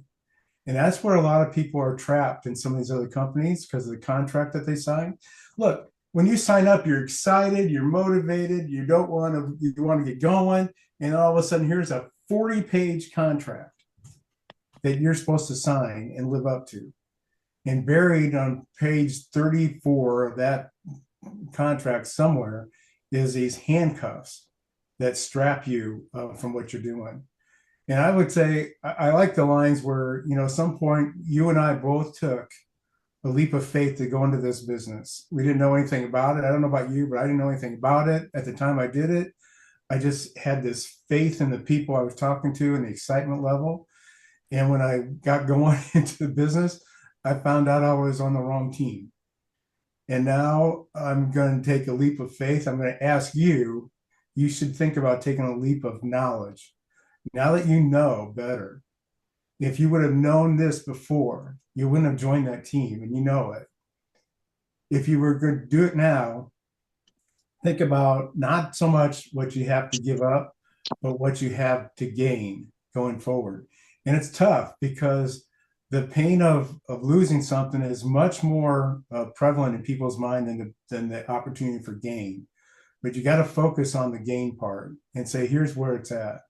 And that's where a lot of people are trapped in some of these other companies because of the contract that they sign. Look, when you sign up, you're excited, you're motivated, you want to get going, and all of a sudden here's a 40-page contract that you're supposed to sign and live up to. And buried on page 34 of that contract somewhere is these handcuffs that strap you from what you're doing. And I would say, I like the lines where, you know, at some point you and I both took a leap of faith to go into this business. We didn't know anything about it. I don't know about you, but I didn't know anything about it at the time I did it. I just had this faith in the people I was talking to and the excitement level. And when I got going into the business, I found out I was on the wrong team. And now I'm going to take a leap of faith. I'm going to ask you, you should think about taking a leap of knowledge. Now that you know better, if you would have known this before, you wouldn't have joined that team, and you know it. If you were going to do it now, think about not so much what you have to give up, but what you have to gain going forward. And it's tough because the pain of losing something is much more prevalent in people's mind than the opportunity for gain. But you got to focus on the gain part and say, here's where it's at.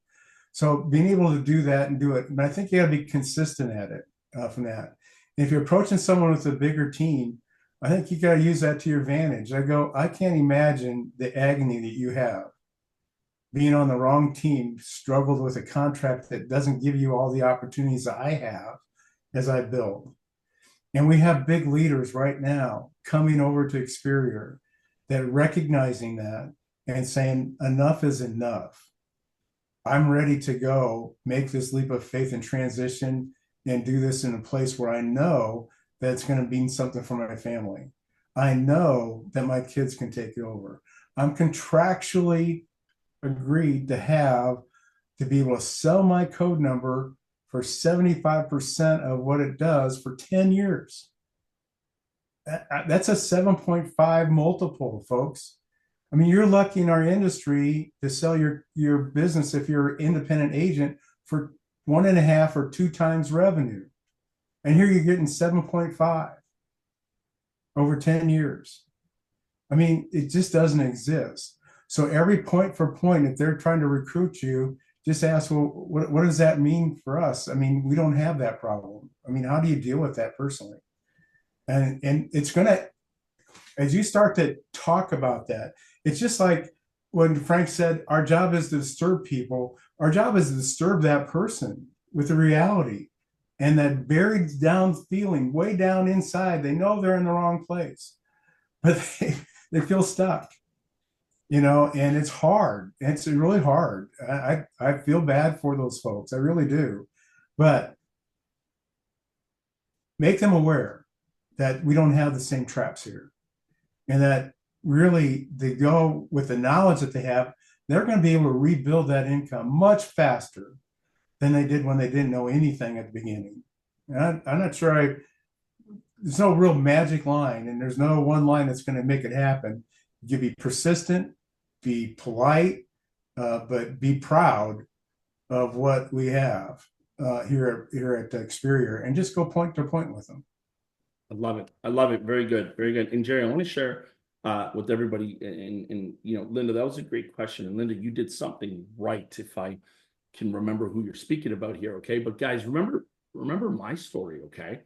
So being able to do that and do it, but I think you got to be consistent at it from that. If you're approaching someone with a bigger team, I think you got to use that to your advantage. I can't imagine the agony that you have being on the wrong team, struggled with a contract that doesn't give you all the opportunities that I have as I build. And we have big leaders right now coming over to Experior that are recognizing that and saying, enough is enough. I'm ready to go make this leap of faith and transition and do this in a place where I know that it's going to mean something for my family. I know that my kids can take it over. I'm contractually agreed to be able to sell my code number for 75% of what it does for 10 years. That's a 7.5 multiple, folks. I mean, you're lucky in our industry to sell your business if you're an independent agent for 1.5 or 2 times revenue. And here you're getting 7.5 over 10 years. I mean, it just doesn't exist. So every point for point, if they're trying to recruit you, just ask, well, what does that mean for us? I mean, we don't have that problem. I mean, how do you deal with that personally? And it's going to, as you start to talk about that, it's just like when Frank said, our job is to disturb people. Our job is to disturb that person with the reality and that buried down feeling way down inside. They know they're in the wrong place, but they feel stuck, you know, and it's hard. It's really hard. I feel bad for those folks. I really do. But make them aware that we don't have the same traps here, and that really they go with the knowledge that they have, they're going to be able to rebuild that income much faster than they did when they didn't know anything at the beginning. And I'm not sure there's no real magic line, and there's no one line that's going to make it happen. You be persistent, be polite, but be proud of what we have here at Experior, and just go point to point with them. I love it. I love it. Very good. Very good. And Jerry, I want to share with everybody and Linda, that was a great question. And Linda, you did something right, if I can remember who you're speaking about here. Okay. But guys, remember my story. Okay.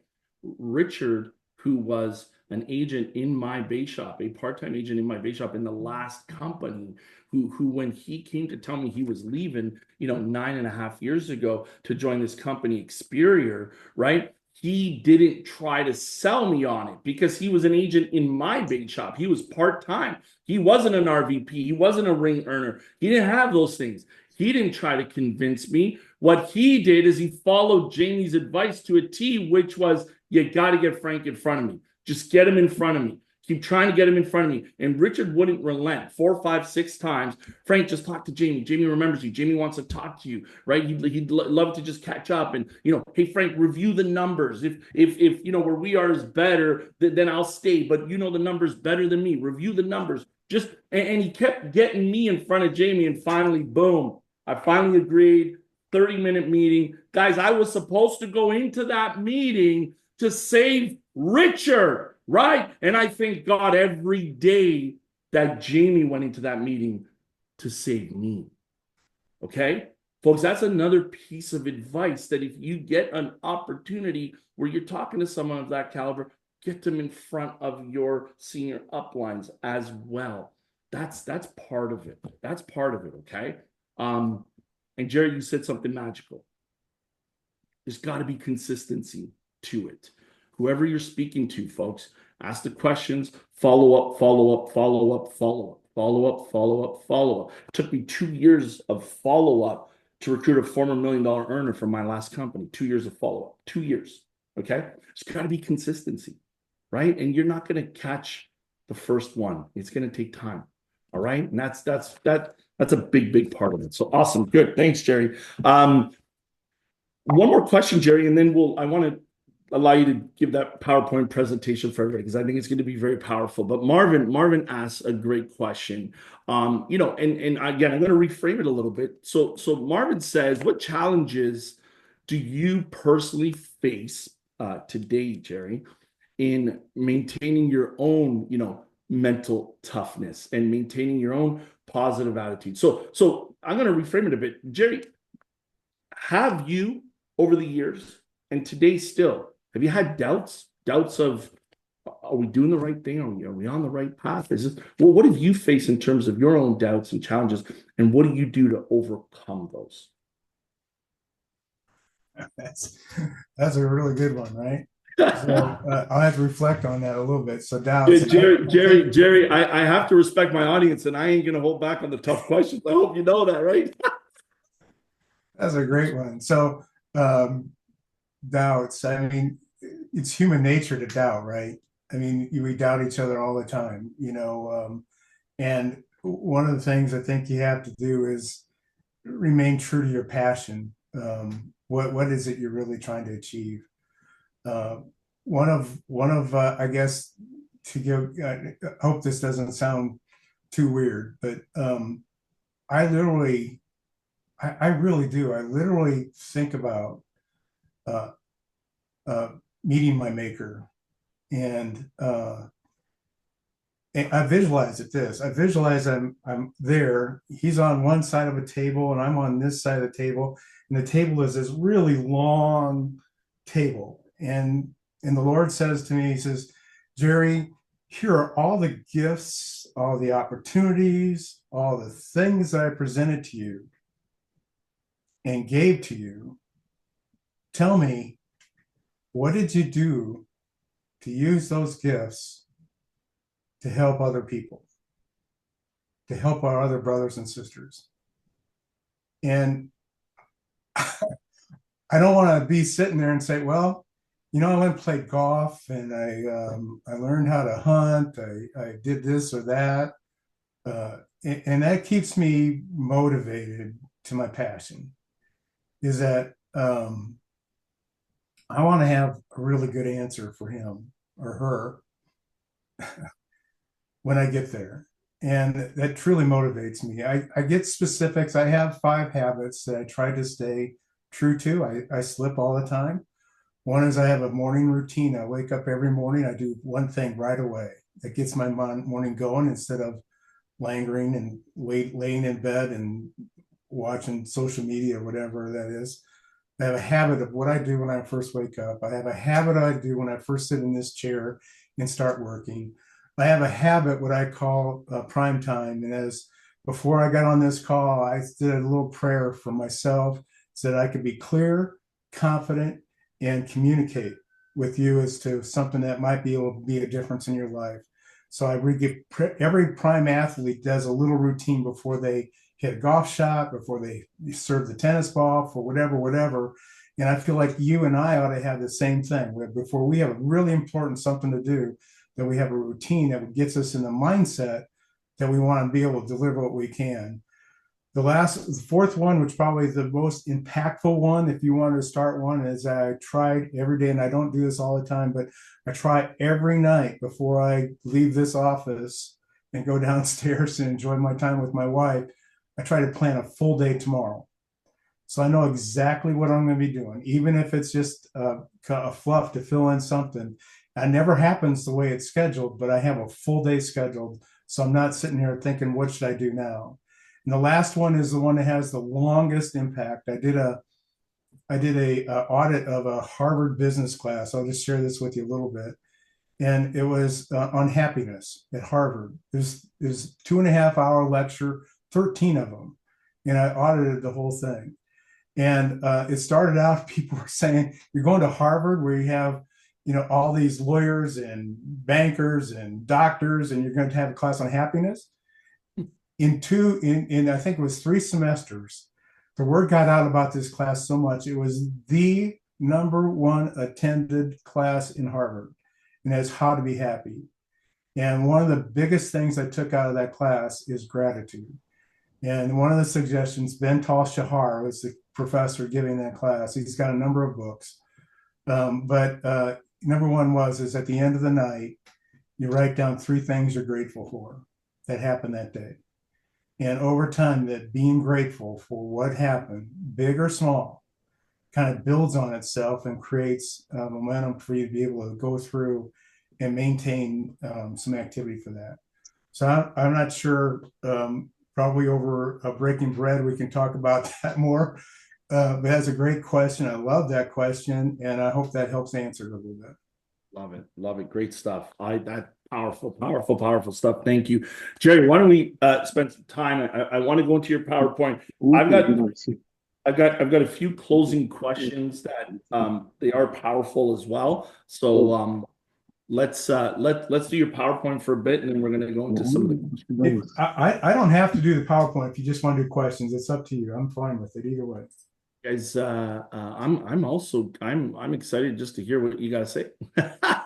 Richard, who was an agent in my bait shop, a part-time agent in my bait shop in the last company, who when he came to tell me he was leaving, 9.5 years ago to join this company, Experior, right? He didn't try to sell me on it because he was an agent in my bait shop. He was part-time. He wasn't an RVP. He wasn't a ring earner. He didn't have those things. He didn't try to convince me. What he did is he followed Jamie's advice to a T, which was, you got to get Frank in front of me. Just get him in front of me. Keep trying to get him in front of me. And Richard wouldn't relent 4, 5, 6 times. Frank, just talk to Jamie. Jamie remembers you. Jamie wants to talk to you, right? He'd love to just catch up. And, hey, Frank, review the numbers. If where we are is better, then I'll stay. But the numbers better than me. Review the numbers. And he kept getting me in front of Jamie. And finally, boom, I finally agreed. 30-minute meeting. Guys, I was supposed to go into that meeting to save Richard, right? And I thank God every day that Jamie went into that meeting to save me. Okay? Folks, that's another piece of advice, that if you get an opportunity where you're talking to someone of that caliber, get them in front of your senior uplines as well. That's part of it. That's part of it, okay? And Jerry, you said something magical. There's got to be consistency to it. Whoever you're speaking to, folks, ask the questions, follow up, follow up, follow up, follow up, follow up, follow up, follow up. It took me 2 years of follow up to recruit a former $1 million earner from my last company. 2 years of follow up, 2 years. Okay. There's got to be consistency, right? And you're not going to catch the first one. It's going to take time. All right. And that's a big part of it. So awesome. Good. Thanks, Jerry. One more question, Jerry, and then I want to allow you to give that PowerPoint presentation for everybody, because I think it's going to be very powerful. But Marvin asks a great question. And again, I'm going to reframe it a little bit. So Marvin says, what challenges do you personally face today, Jerry, in maintaining your own, mental toughness and maintaining your own positive attitude? So I'm going to reframe it a bit. Jerry, have you, over the years and today still, have you had doubts of, are we doing the right thing? Are we on the right path? What have you faced in terms of your own doubts and challenges, and what do you do to overcome those? That's a really good one, right? So I'll have to reflect on that a little bit. So doubts. Jerry, I have to respect my audience, and I ain't going to hold back on the tough questions. I hope you know that, right? That's a great one. So doubts. I mean, it's human nature to doubt, right? I mean, we doubt each other all the time, and one of the things I think you have to do is remain true to your passion. What is it you're really trying to achieve? One of I guess, to give, I hope this doesn't sound too weird, but I really do. I literally think about meeting my maker, and I visualize I visualize I'm there. He's on one side of a table, and I'm on this side of the table, and the table is this really long table. And the Lord says to me, He says, Jerry, here are all the gifts, all the opportunities, all the things that I presented to you and gave to you. Tell me, what did you do to use those gifts to help other people, to help our other brothers and sisters? And I don't want to be sitting there and say, well, I went and played golf, and I learned how to hunt. I did this or that. And that keeps me motivated to my passion, is that I want to have a really good answer for him or her when I get there. And that truly motivates me. I get specifics. I have 5 habits that I try to stay true to. I slip all the time. One is I have a morning routine. I wake up every morning. I do one thing right away that gets my morning going instead of lingering and laying in bed and watching social media or whatever that is. I have a habit of what I do when I first wake up. I have a habit I do when I first sit in this chair and start working. I have a habit, what I call prime time. And as before I got on this call, I did a little prayer for myself so that I could be clear, confident, and communicate with you as to something that might be able to be a difference in your life. So every prime athlete does a little routine before they hit a golf shot, before they serve the tennis ball, for whatever. And I feel like you and I ought to have the same thing. Before we have a really important something to do, that we have a routine that gets us in the mindset that we want to be able to deliver what we can. The fourth one, which probably is the most impactful one, if you want to start one, is I tried every day, and I don't do this all the time, but I try every night before I leave this office and go downstairs and enjoy my time with my wife. I try to plan a full day tomorrow. So I know exactly what I'm going to be doing, even if it's just a fluff to fill in something. It never happens the way it's scheduled, but I have a full day scheduled. So I'm not sitting here thinking, what should I do now? And the last one is the one that has the longest impact. I did a audit of a Harvard business class. I'll just share this with you a little bit. And it was on happiness at Harvard. It was 2.5 hour lecture, 13 of them. And I audited the whole thing. And it started out, people were saying, you're going to Harvard where you have, all these lawyers and bankers and doctors, and you're going to have a class on happiness. In I think it was 3 semesters, the word got out about this class so much. It was the #1 attended class in Harvard, and that's how to be happy. And one of the biggest things I took out of that class is gratitude. And one of the suggestions, Bental Shahar was the professor giving that class. He's got a number of books. But #1 is at the end of the night, you write down 3 things you're grateful for that happened that day. And over time, that being grateful for what happened, big or small, kind of builds on itself and creates momentum for you to be able to go through and maintain some activity for that. So I'm not sure, probably over breaking bread, we can talk about that more. But that's a great question. I love that question, and I hope that helps answer it a little bit. Love it. Love it. Great stuff. That powerful stuff. Thank you. Jerry, why don't we spend some time? I want to go into your PowerPoint. I've got a few closing questions that they are powerful as well. So let's do your PowerPoint for a bit, and then we're going to go into some of the questions. I don't have to do the PowerPoint if you just want to do questions. It's up to you. I'm fine with it either way. Guys, I'm excited just to hear what you got to say.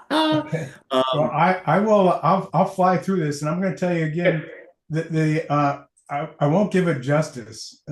Okay. Well, I'll fly through this, and I'm going to tell you again that I won't give it justice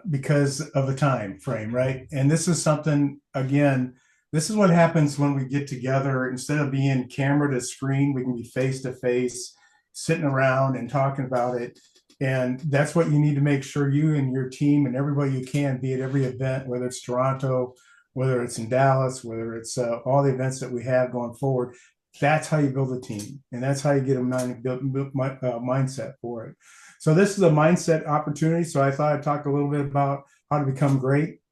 because of the time frame, right? And this is something, again, this is what happens when we get together. Instead of being camera to screen, we can be face to face, sitting around and talking about it. And that's what you need to make sure you and your team and everybody you can be at every event, whether it's Toronto, whether it's in Dallas, whether it's all the events that we have going forward. That's how you build a team, and that's how you get a mindset for it. So this is a mindset opportunity. So I thought I'd talk a little bit about how to become great.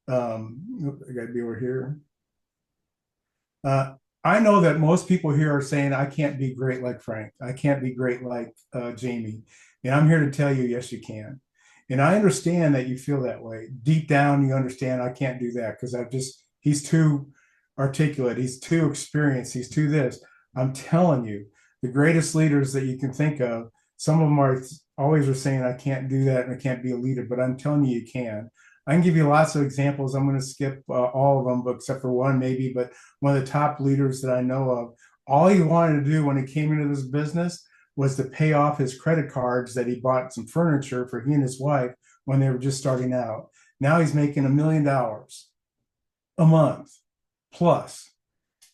I got to be over here. I know that most people here are saying, I can't be great like Frank. I can't be great like Jamie. And I'm here to tell you, yes, you can. And I understand that you feel that way. Deep down, you understand I can't do that because he's too articulate. He's too experienced. He's too this. I'm telling you, the greatest leaders that you can think of, some of them are saying, I can't do that and I can't be a leader, but I'm telling you, you can. I can give you lots of examples. I'm going to skip all of them, but except for one maybe, but one of the top leaders that I know of, all he wanted to do when he came into this business was to pay off his credit cards that he bought some furniture for he and his wife when they were just starting out. Now he's making $1 million a month plus.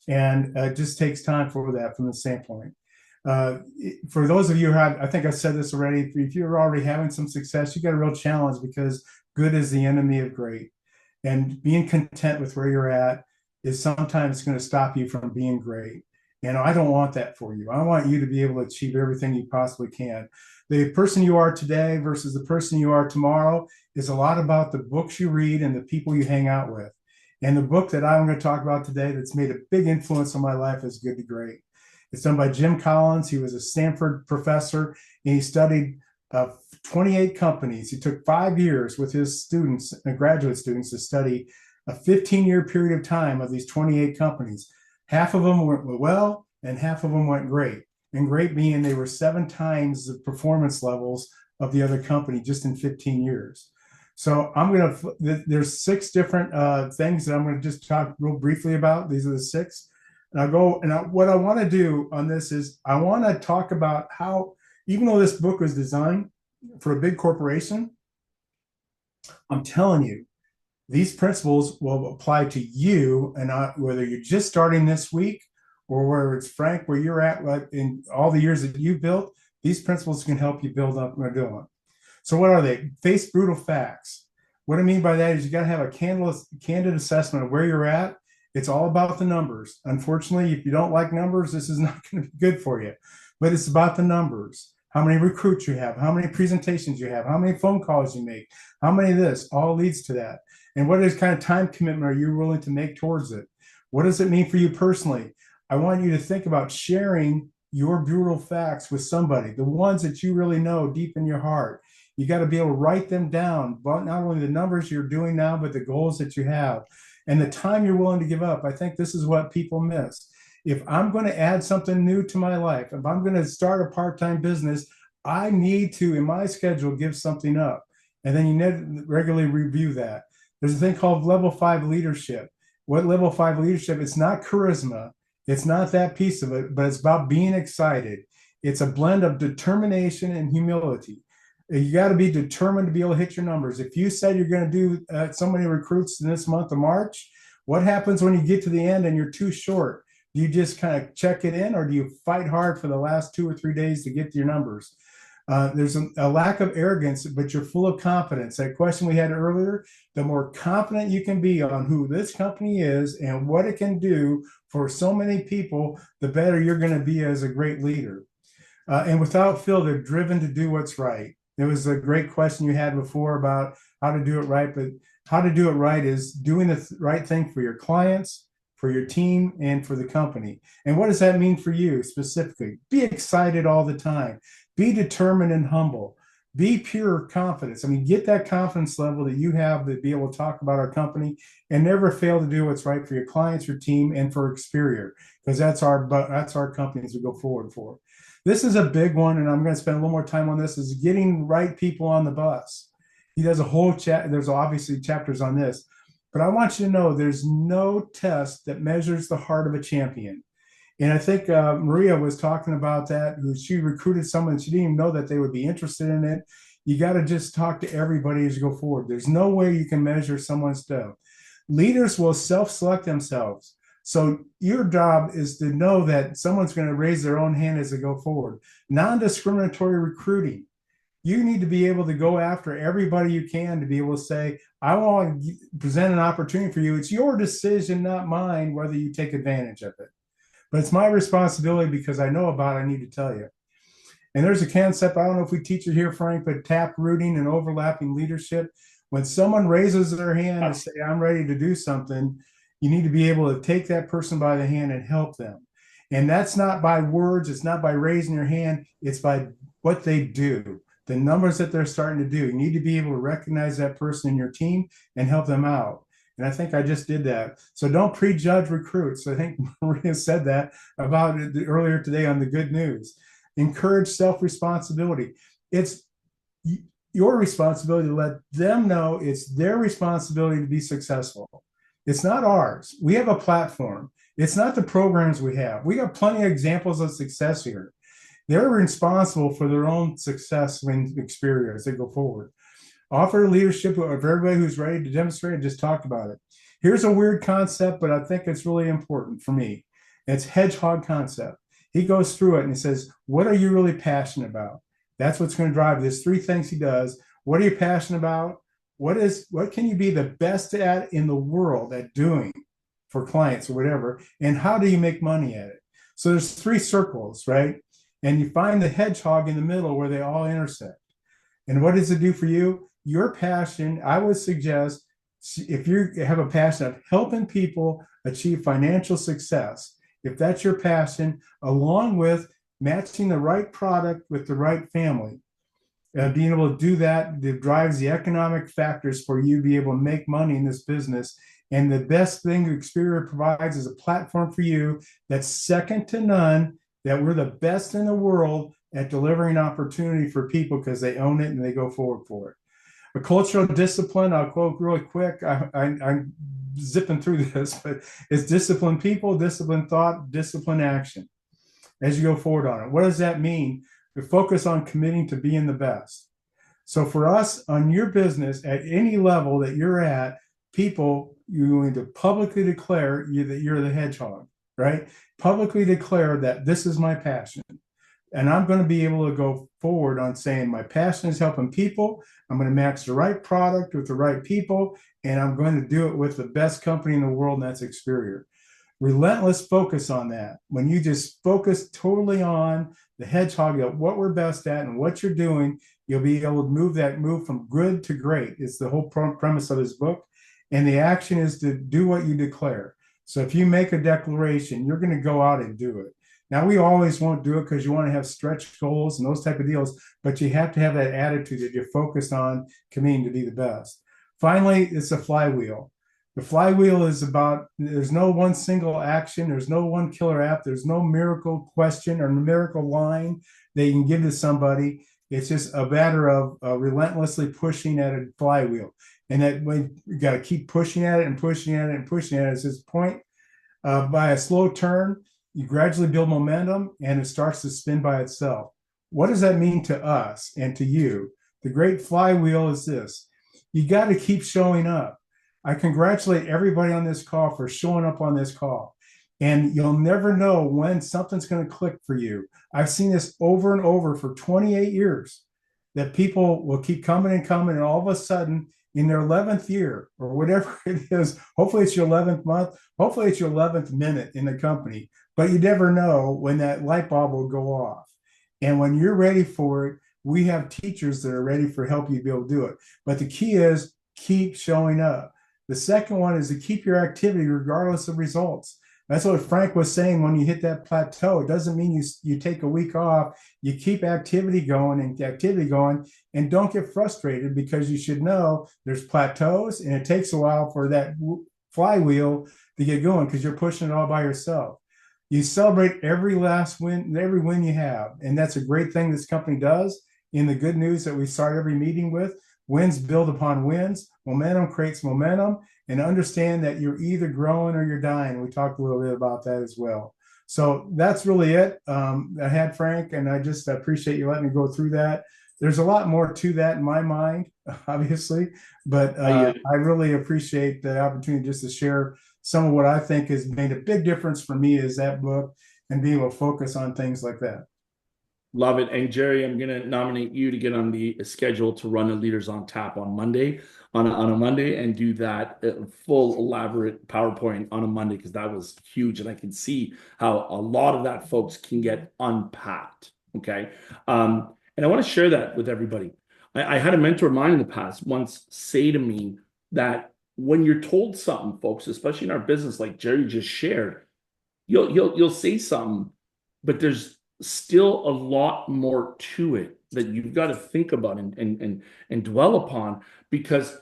And it just takes time for that from the standpoint. For those of you who have, I think I said this already, if you're already having some success, you got a real challenge because good is the enemy of great. And being content with where you're at is sometimes going to stop you from being great. And I don't want that for you. I want you to be able to achieve everything you possibly can. The person you are today versus the person you are tomorrow is a lot about the books you read and the people you hang out with. And the book that I'm going to talk about today that's made a big influence on my life is Good to Great. It's done by Jim Collins. He was a Stanford professor, and he studied 28 companies. He took 5 years with his students, graduate students, to study a 15-year period of time of these 28 companies. Half of them went well, and half of them went great. And great being they were 7 times the performance levels of the other company just in 15 years. So there's 6 different things that I'm going to just talk real briefly about. These are the 6. And what I want to do on this is I want to talk about how, even though this book was designed for a big corporation, I'm telling you, these principles will apply to you, and whether you're just starting this week or whether it's Frank, where you're at, like in all the years that you built, these principles can help you build up and do on. So what are they? Face brutal facts. What I mean by that is you got to have a candid assessment of where you're at. It's all about the numbers. Unfortunately, if you don't like numbers, this is not going to be good for you. But it's about the numbers. How many recruits you have, how many presentations you have, how many phone calls you make, how many of this all leads to that. And what kind of time commitment are you willing to make towards it? What does it mean for you personally? I want you to think about sharing your brutal facts with somebody, the ones that you really know deep in your heart. You got to be able to write them down, but not only the numbers you're doing now, but the goals that you have and the time you're willing to give up. I think this is what people miss. If I'm going to add something new to my life, if I'm going to start a part-time business, I need to, in my schedule, give something up. And then you need to regularly review that. There's a thing called level 5 leadership. What level 5 leadership? It's not charisma. It's not that piece of it, but it's about being excited. It's a blend of determination and humility. You got to be determined to be able to hit your numbers. If you said you're going to do so many recruits in this month of March, what happens when you get to the end and you're too short? Do you just kind of check it in, or do you fight hard for the last 2 or 3 days to get to your numbers? There's a lack of arrogance, but you're full of confidence. That question we had earlier, the more confident you can be on who this company is and what it can do for so many people, the better you're going to be as a great leader. And without Phil, they're driven to do what's right. There was a great question you had before about how to do it right, but how to do it right is doing the right thing for your clients, for your team, and for the company. And what does that mean for you specifically? Be excited all the time. Be determined and humble. Be pure confidence. I mean, get that confidence level that you have to be able to talk about our company, and never fail to do what's right for your clients, your team, and for Experior, because that's our company as we go forward for. This is a big one, and I'm going to spend a little more time on this, is getting right people on the bus. He does a whole chat. There's obviously chapters on this, but I want you to know there's no test that measures the heart of a champion. And I think Maria was talking about that. She recruited someone, she didn't even know that they would be interested in it. You got to just talk to everybody as you go forward. There's no way you can measure someone's stuff. Leaders will self-select themselves. So your job is to know that someone's going to raise their own hand as they go forward. Non-discriminatory recruiting. You need to be able to go after everybody you can to be able to say, I want to present an opportunity for you. It's your decision, not mine, whether you take advantage of it. But it's my responsibility because I know about it, I need to tell you. And there's a concept, I don't know if we teach it here, Frank, but tap rooting and overlapping leadership. When someone raises their hand and say, I'm ready to do something, you need to be able to take that person by the hand and help them. And that's not by words. It's not by raising your hand. It's by what they do, the numbers that they're starting to do. You need to be able to recognize that person in your team and help them out. And I think I just did that. So don't prejudge recruits. I think Maria said that about it earlier today on the good news. Encourage self-responsibility. It's your responsibility to let them know it's their responsibility to be successful. It's not ours. We have a platform. It's not the programs we have. We got plenty of examples of success here. They're responsible for their own success when Experior as they go forward. Offer leadership of everybody who's ready to demonstrate. I just talked about it. Here's a weird concept, but I think it's really important for me. It's hedgehog concept. He goes through it and he says, what are you really passionate about? That's what's going to drive this. 3 things he does. What are you passionate about? what can you be the best at in the world at doing for clients or whatever, and how do you make money at it? So there's three circles, right? And you find the hedgehog in the middle where they all intersect. And what does it do for you? Your passion, I would suggest, if you have a passion of helping people achieve financial success, if that's your passion, along with matching the right product with the right family, being able to do that, drives the economic factors for you to be able to make money in this business. And the best thing Experior provides is a platform for you that's second to none, that we're the best in the world at delivering opportunity for people because they own it and they go forward for it. A cultural discipline, I'll quote really quick. I'm zipping through this, but it's discipline people, discipline thought, discipline action as you go forward on it. What does that mean? We focus on committing to being the best. So for us on your business, at any level that you're at, people, you're going to publicly declare that you're the hedgehog, right? Publicly declare that this is my passion. And I'm going to be able to go forward on saying my passion is helping people. I'm going to match the right product with the right people, and I'm going to do it with the best company in the world, and that's Experior. Relentless focus on that. When you just focus totally on the hedgehog, what we're best at and what you're doing, you'll be able to move from good to great. It's the whole premise of this book. And the action is to do what you declare. So if you make a declaration, you're going to go out and do it. Now, we always won't do it because you want to have stretch goals and those type of deals, but you have to have that attitude that you're focused on committing to be the best. Finally, it's a flywheel. The flywheel is about, there's no one single action, there's no one killer app, there's no miracle question or miracle line that you can give to somebody. It's just a matter of relentlessly pushing at a flywheel. And that when you got to keep pushing at it and pushing at it and pushing at it, it's this point by a slow turn, you gradually build momentum and it starts to spin by itself. What does that mean to us and to you? The great flywheel is this: you got to keep showing up. I congratulate everybody on this call for showing up on this call. And you'll never know when something's going to click for you. I've seen this over and over for 28 years, that people will keep coming and coming, and all of a sudden, in their 11th year or whatever it is, hopefully it's your 11th month, hopefully it's your 11th minute in the company, but you never know when that light bulb will go off. And when you're ready for it, we have teachers that are ready for help you to be able to do it. But the key is keep showing up. The second one is to keep your activity regardless of results. That's what Frank was saying. When you hit that plateau, it doesn't mean you take a week off. You keep activity going, and don't get frustrated, because you should know there's plateaus, and it takes a while for that flywheel to get going because you're pushing it all by yourself. You celebrate every last win, every win you have, and that's a great thing this company does. In the good news that we start every meeting with, wins build upon wins, momentum creates momentum, and understand that you're either growing or you're dying. We talked a little bit about that as well. So that's really it. I had Frank, and I just appreciate you letting me go through that. There's a lot more to that in my mind, obviously, but I really appreciate the opportunity just to share some of what I think has made a big difference for me is that book and being able to focus on things like that. Love it. And Jerry, I'm going to nominate you to get on the schedule to run the Leaders on Tap on Monday, on a Monday, and do that full elaborate PowerPoint on a Monday, because that was huge. And I can see how a lot of that, folks, can get unpacked. Okay. And I want to share that with everybody. I had a mentor of mine in the past once say to me that when you're told something, folks, especially in our business, like Jerry just shared, you'll say something, but there's still a lot more to it that you've got to think about and dwell upon, because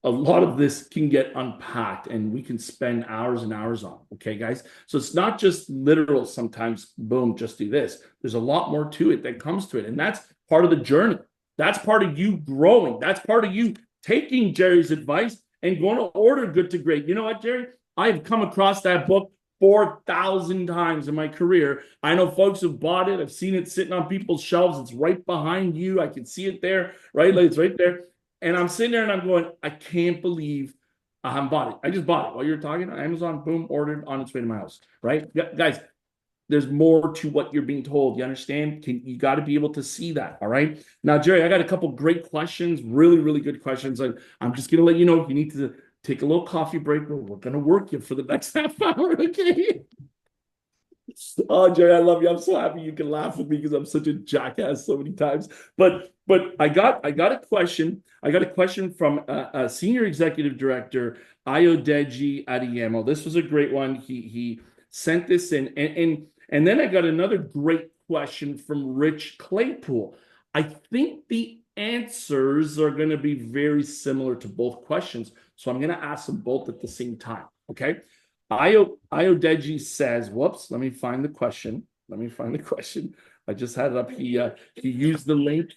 a lot of this can get unpacked and we can spend hours and hours on. Okay, guys? So it's not just literal, sometimes, boom, just do this. There's a lot more to it that comes to it. And that's part of the journey. That's part of you growing. That's part of you taking Jerry's advice and going to order Good to Great. You know what, Jerry? I've come across that book 4,000 times in my career. I know folks have bought it. I've seen it sitting on people's shelves. It's right behind you. I can see it there, right? Like, it's right there. And I'm sitting there and I'm going, I can't believe I haven't bought it. I just bought it while you were talking. Amazon, boom, ordered, on its way to my house, right? Yeah, guys, there's more to what you're being told. You understand? You got to be able to see that. All right. Now, Jerry, I got a couple great questions, really, really good questions. I'm just going to let you know if you need to take a little coffee break, we're going to work you for the next half hour. Okay. Oh, Jerry, I love you. I'm so happy you can laugh with me because I'm such a jackass so many times. But I got a question. I got a question from a senior executive director, Ayodeji Adeyemo. This was a great one. He sent this in, and then I got another great question from Rich Claypool. I think the answers are going to be very similar to both questions, so I'm going to ask them both at the same time. Okay. Ayodeji says, whoops, let me find the question. I just had it up. He used the link.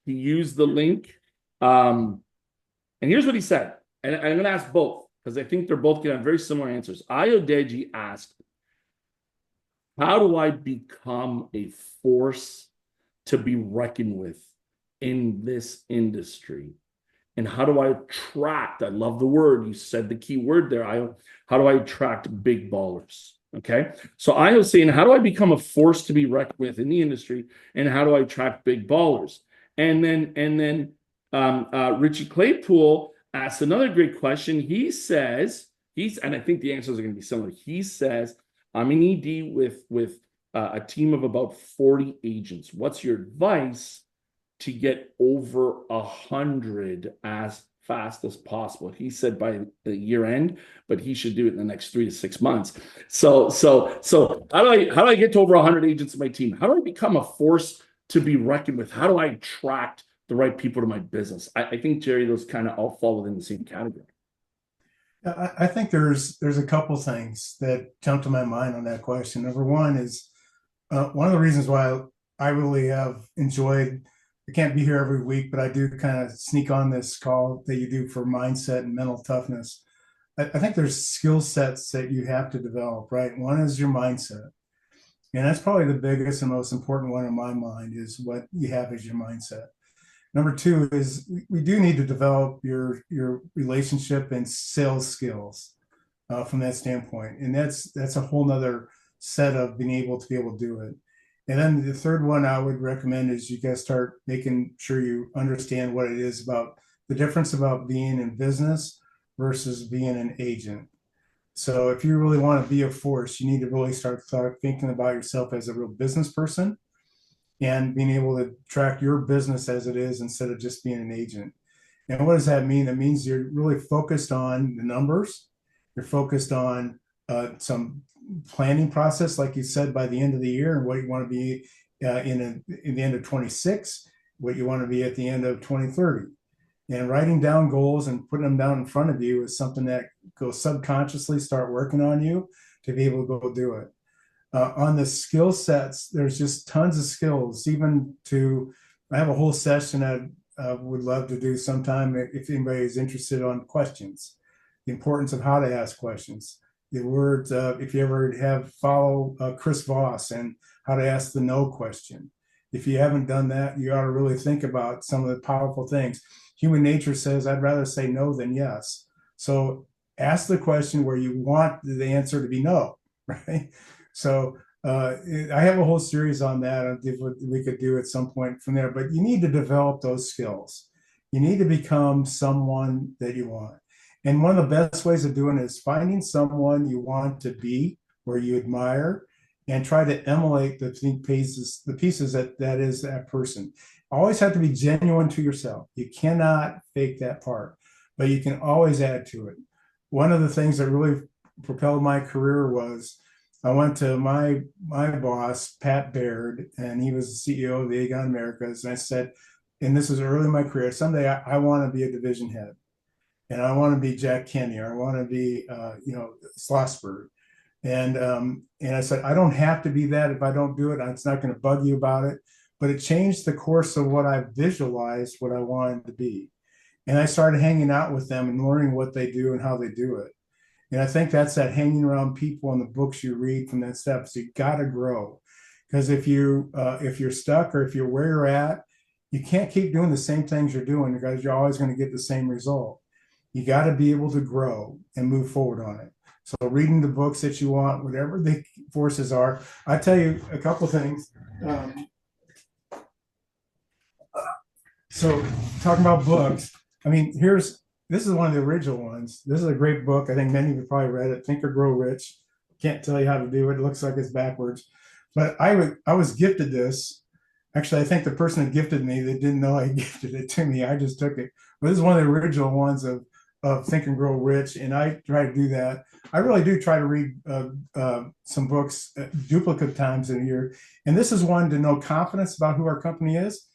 And here's what he said. And I'm going to ask both because I think they're both going to have very similar answers. Ayodeji asked, how do I become a force to be reckoned with in this industry? And how do I attract? I love the word. You said the key word there. How do I attract big ballers? Okay. So I was saying, how do I become a force to be reckoned with in the industry? And how do I attract big ballers? And then Richie Claypool asked another great question. He says, and I think the answers are going to be similar. He says, I'm an ED with a team of about 40 agents. What's your advice to get over 100 as fast as possible? He said by the year end, but he should do it in the next 3 to 6 months. So how do I get to over 100 agents in my team? How do I become a force to be reckoned with? How do I attract the right people to my business? I think, Jerry, those kind of all fall within the same category. I think there's a couple things that jump to my mind on that question. Number one is one of the reasons why I really have enjoyed, I can't be here every week, but I do kind of sneak on this call that you do for mindset and mental toughness. I think there's skill sets that you have to develop, right? One is your mindset. And that's probably the biggest and most important one in my mind, is what you have as your mindset. Number two is we do need to develop your relationship and sales skills from that standpoint. And that's a whole nother set of being able to do it. And then the third one I would recommend is you guys start making sure you understand what it is about the difference about being in business versus being an agent. So if you really want to be a force, you need to really start thinking about yourself as a real business person and being able to track your business as it is instead of just being an agent. And what does that mean? That means you're really focused on the numbers. You're focused on some planning process, like you said, by the end of the year, and what you want to be in the end of 26, what you want to be at the end of 2030. And writing down goals and putting them down in front of you is something that goes subconsciously start working on you to be able to go do it. On the skill sets, there's just tons of skills. I have a whole session I would love to do sometime if anybody is interested on questions, the importance of how to ask questions. The words, if you ever follow Chris Voss and how to ask the no question. If you haven't done that, you ought to really think about some of the powerful things. Human nature says, I'd rather say no than yes. So ask the question where you want the answer to be no, right? So I have a whole series on that. We could do at some point from there, but you need to develop those skills. You need to become someone that you want. And one of the best ways of doing it is finding someone you want to be, or you admire, and try to emulate the pieces that is that person. Always have to be genuine to yourself. You cannot fake that part, but you can always add to it. One of the things that really propelled my career was I went to my boss, Pat Baird, and he was the CEO of the Aegon Americas. And I said, and this was early in my career, someday I want to be a division head. And I want to be Jack Kenny, or I want to be, Schlossberg. And I said, I don't have to be that. If I don't do it, it's not going to bug you about it. But it changed the course of what I visualized, what I wanted to be. And I started hanging out with them and learning what they do and how they do it. And I think that's that hanging around people and the books you read from that stuff. So you got to grow, because if you're stuck, or if you're where you're at, you can't keep doing the same things you're doing, because you're always going to get the same result. You got to be able to grow and move forward on it. So reading the books that you want, whatever the forces are. I tell you a couple things. So talking about books, I mean, this is one of the original ones. This is a great book. I think many of you probably read it, Think or Grow Rich. Can't tell you how to do it. It looks like it's backwards. But I was gifted this. Actually, I think the person that gifted me, they didn't know I gifted it to me. I just took it. But this is one of the original ones of Think and Grow Rich, and I try to do that. I really do try to read some books duplicate times in a year. And this is one to know confidence about who our company is.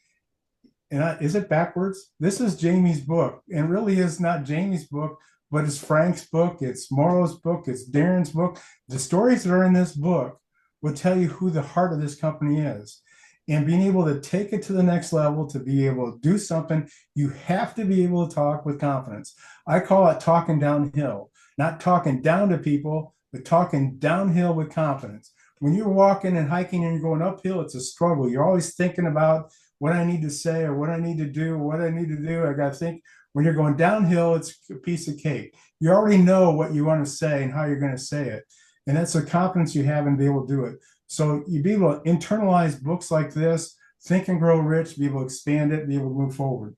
And is it backwards? This is Jamie's book, and really is not Jamie's book, but it's Frank's book, it's Morrow's book, it's Darren's book. The stories that are in this book will tell you who the heart of this company is. And being able to take it to the next level, to be able to do something, you have to be able to talk with confidence. I call it talking downhill, not talking down to people, but talking downhill with confidence. When you're walking and hiking and you're going uphill, it's a struggle. You're always thinking about what I need to say or what I need to do, what I need to do. I got to think. When you're going downhill, it's a piece of cake. You already know what you want to say and how you're going to say it. And that's the confidence you have and be able to do it. So you be able to internalize books like this, Think and Grow Rich, be able to expand it, be able to move forward.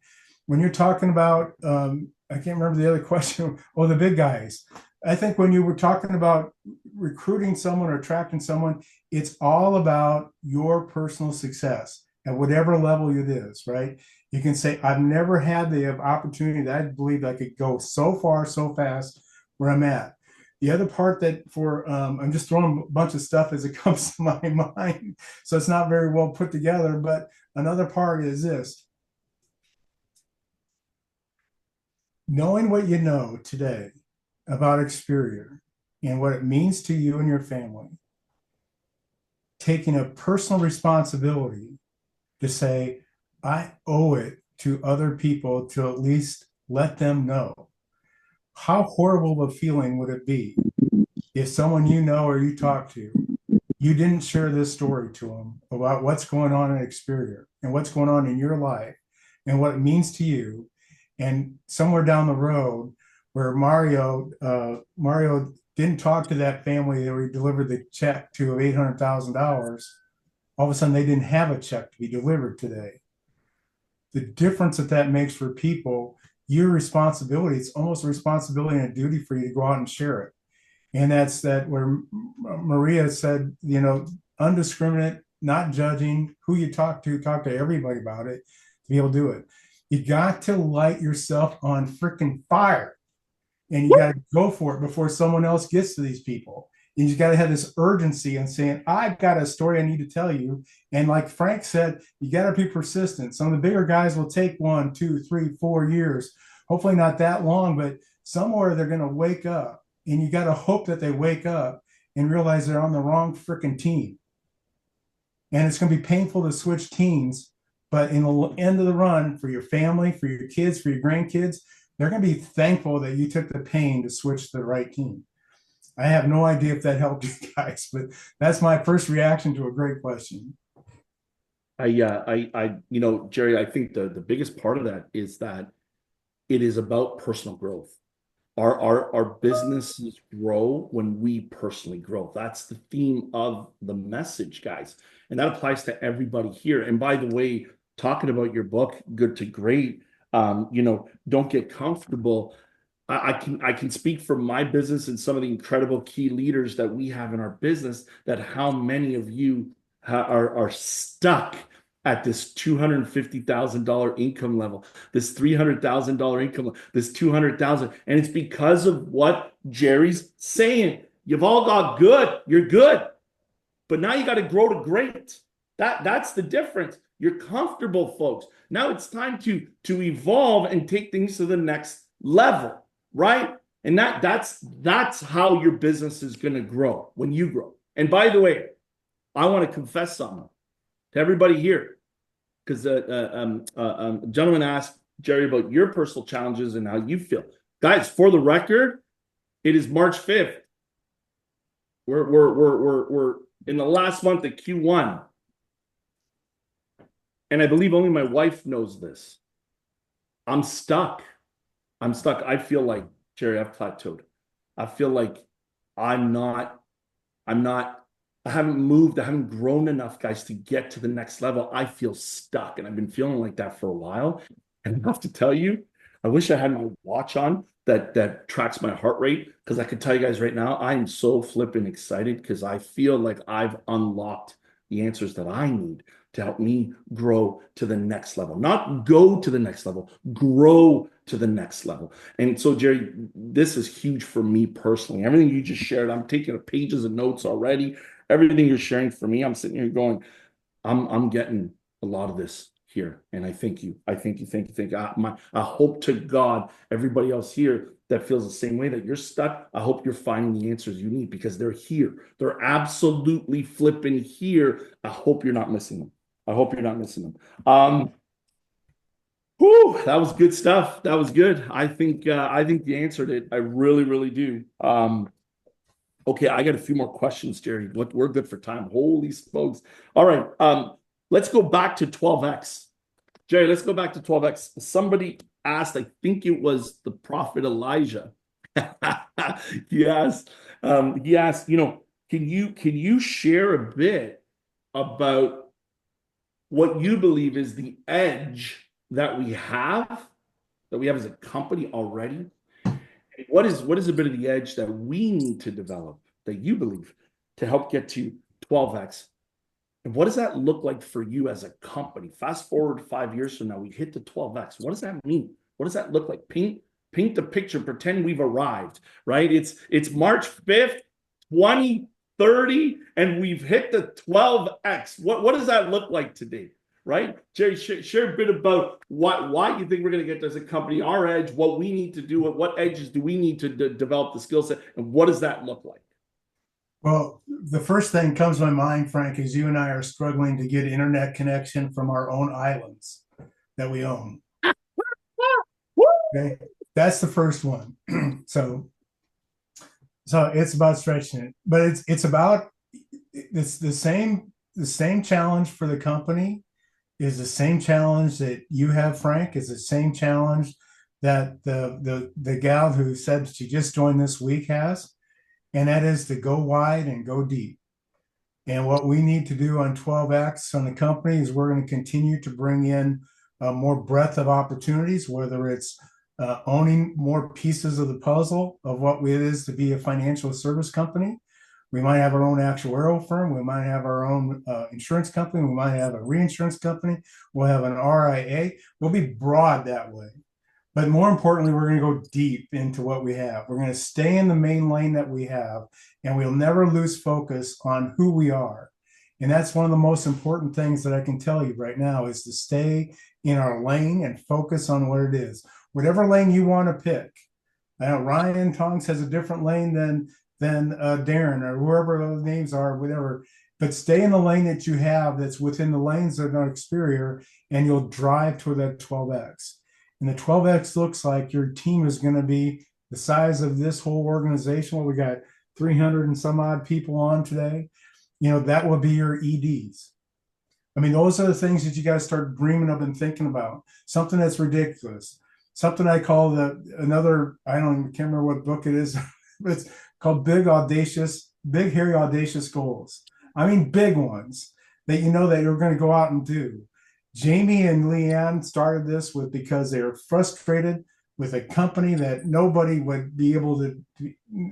When you're talking about, I can't remember the other question, oh, the big guys. I think when you were talking about recruiting someone or attracting someone, it's all about your personal success at whatever level it is, right? You can say, I've never had the opportunity that I believe I could go so far, so fast where I'm at. The other part that I'm just throwing a bunch of stuff as it comes to my mind, so it's not very well put together, but another part is this. Knowing what you know today about Experior and what it means to you and your family, taking a personal responsibility to say, I owe it to other people to at least let them know. How horrible of a feeling would it be if someone you know or you talk to, you didn't share this story to them about what's going on in Experior and what's going on in your life and what it means to you. And somewhere down the road where Mario didn't talk to that family that we delivered the check to of $800,000, all of a sudden they didn't have a check to be delivered today. The difference that makes for people, your responsibility, it's almost a responsibility and a duty for you to go out and share it. And that's that where Maria said, undiscriminate, not judging who you talk to everybody about it, to be able to do it. You got to light yourself on freaking fire, and you got to go for it before someone else gets to these people. And you got to have this urgency and saying, I've got a story I need to tell you. And like Frank said, you got to be persistent. Some of the bigger guys will take 1, 2, 3, 4 years, hopefully not that long, but somewhere they're going to wake up. And you got to hope that they wake up and realize they're on the wrong freaking team. And it's going to be painful to switch teams, but in the end of the run, for your family, for your kids, for your grandkids, they're going to be thankful that you took the pain to switch to the right team. I have no idea if that helped you guys, but that's my first reaction to a great question. Jerry, I think the biggest part of that is that it is about personal growth. Our businesses grow when we personally grow. That's the theme of the message, guys. And that applies to everybody here. And by the way, talking about your book, Good to Great, don't get comfortable. I can speak for my business and some of the incredible key leaders that we have in our business, that how many of you are stuck at this $250,000 income level, this $300,000 income, this $200,000. And it's because of what Jerry's saying. You've all got good. You're good. But now you got to grow to great. That's the difference. You're comfortable, folks. Now it's time to evolve and take things to the next level, right? And that's how your business is going to grow when you grow. And by the way, I want to confess something to everybody here, because a gentleman asked Jerry about your personal challenges and how you feel. Guys, for the record, it is March 5th. We're in the last month of Q1. And I believe only my wife knows this. I'm stuck. I feel like, Jerry, I've plateaued. I feel like I'm not, I haven't moved, I haven't grown enough, guys, to get to the next level. I feel stuck, and I've been feeling like that for a while. And I have to tell you, I wish I had my watch on that tracks my heart rate, because I could tell you guys right now, I am so flipping excited because I feel like I've unlocked the answers that I need to help me grow to the next level. Not go to the next level, grow to the next level. And so, Jerry, this is huge for me personally. Everything you just shared, I'm taking pages of notes already. Everything you're sharing for me, I'm sitting here going, I'm getting a lot of this here, and I thank you. I thank you. I hope to God everybody else here that feels the same way, that you're stuck. I hope you're finding the answers you need, because they're here. They're absolutely flipping here. I hope you're not missing them. I hope you're not missing them. Whew, that was good stuff. That was good. I think you answered it. I really, really do. Okay, I got a few more questions, Jerry. We're good for time. Holy smokes. All right. Let's go back to 12x. Jerry, let's go back to 12x. Somebody asked, I think it was the prophet Elijah. he asked, can you share a bit about what you believe is the edge that we have as a company already? What is a bit of the edge that we need to develop, that you believe, to help get to 12x? And what does that look like for you as a company? Fast forward 5 years from now, we hit the 12x. What does that mean? What does that look like? Paint the picture, pretend we've arrived, right? It's March 5th, 2030, and we've hit the 12x. What does that look like today? Right? Jerry, share a bit about why you think we're going to get as a company, our edge, what we need to do, what edges do we need to develop the skill set, and what does that look like? Well, the first thing comes to my mind, Frank, is you and I are struggling to get internet connection from our own islands that we own. Okay, that's the first one. So it's about stretching it, but it's the same challenge for the company. Is the same challenge that you have, Frank, is the same challenge that the gal who said she just joined this week has, and that is to go wide and go deep. And what we need to do on 12x on the company is we're going to continue to bring in more breadth of opportunities, whether it's owning more pieces of the puzzle of what it is to be a financial service company. We might have our own actuarial firm. We might have our own insurance company. We might have a reinsurance company. We'll have an RIA. We'll be broad that way. But more importantly, we're going to go deep into what we have. We're going to stay in the main lane that we have, and we'll never lose focus on who we are. And that's one of the most important things that I can tell you right now, is to stay in our lane and focus on what it is. Whatever lane you want to pick. I know Ryan Tongs has a different lane than Darren or whoever those names are, whatever. But stay in the lane that you have that's within the lanes of an Experior, and you'll drive toward that 12x. And the 12x looks like your team is going to be the size of this whole organization. Well, we got 300 and some odd people on today. That will be your EDs. I mean, those are the things that you got to start dreaming of and thinking about. Something that's ridiculous. Something I call I can't remember what book it is, but it's called Big, Hairy, Audacious Goals. I mean, big ones that that you're going to go out and do. Jamie and Leanne started this because they were frustrated with a company that nobody would be able to,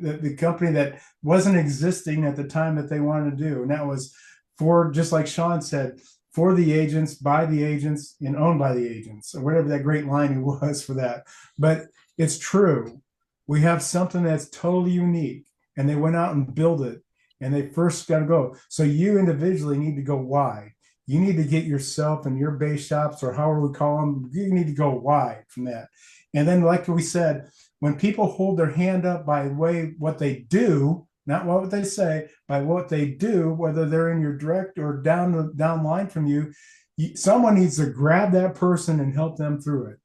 the company that wasn't existing at the time that they wanted to do. And that was for, just like Sean said, for the agents, by the agents, and owned by the agents, or whatever that great line was for that. But it's true. We have something that's totally unique, and they went out and built it, and they first got to go. So you individually need to go wide. You need to get yourself and your base shops, or however we call them, you need to go wide from that. And then, like we said, when people hold their hand up by what they do, not what they say, by what they do, whether they're in your direct or down line from you, someone needs to grab that person and help them through it.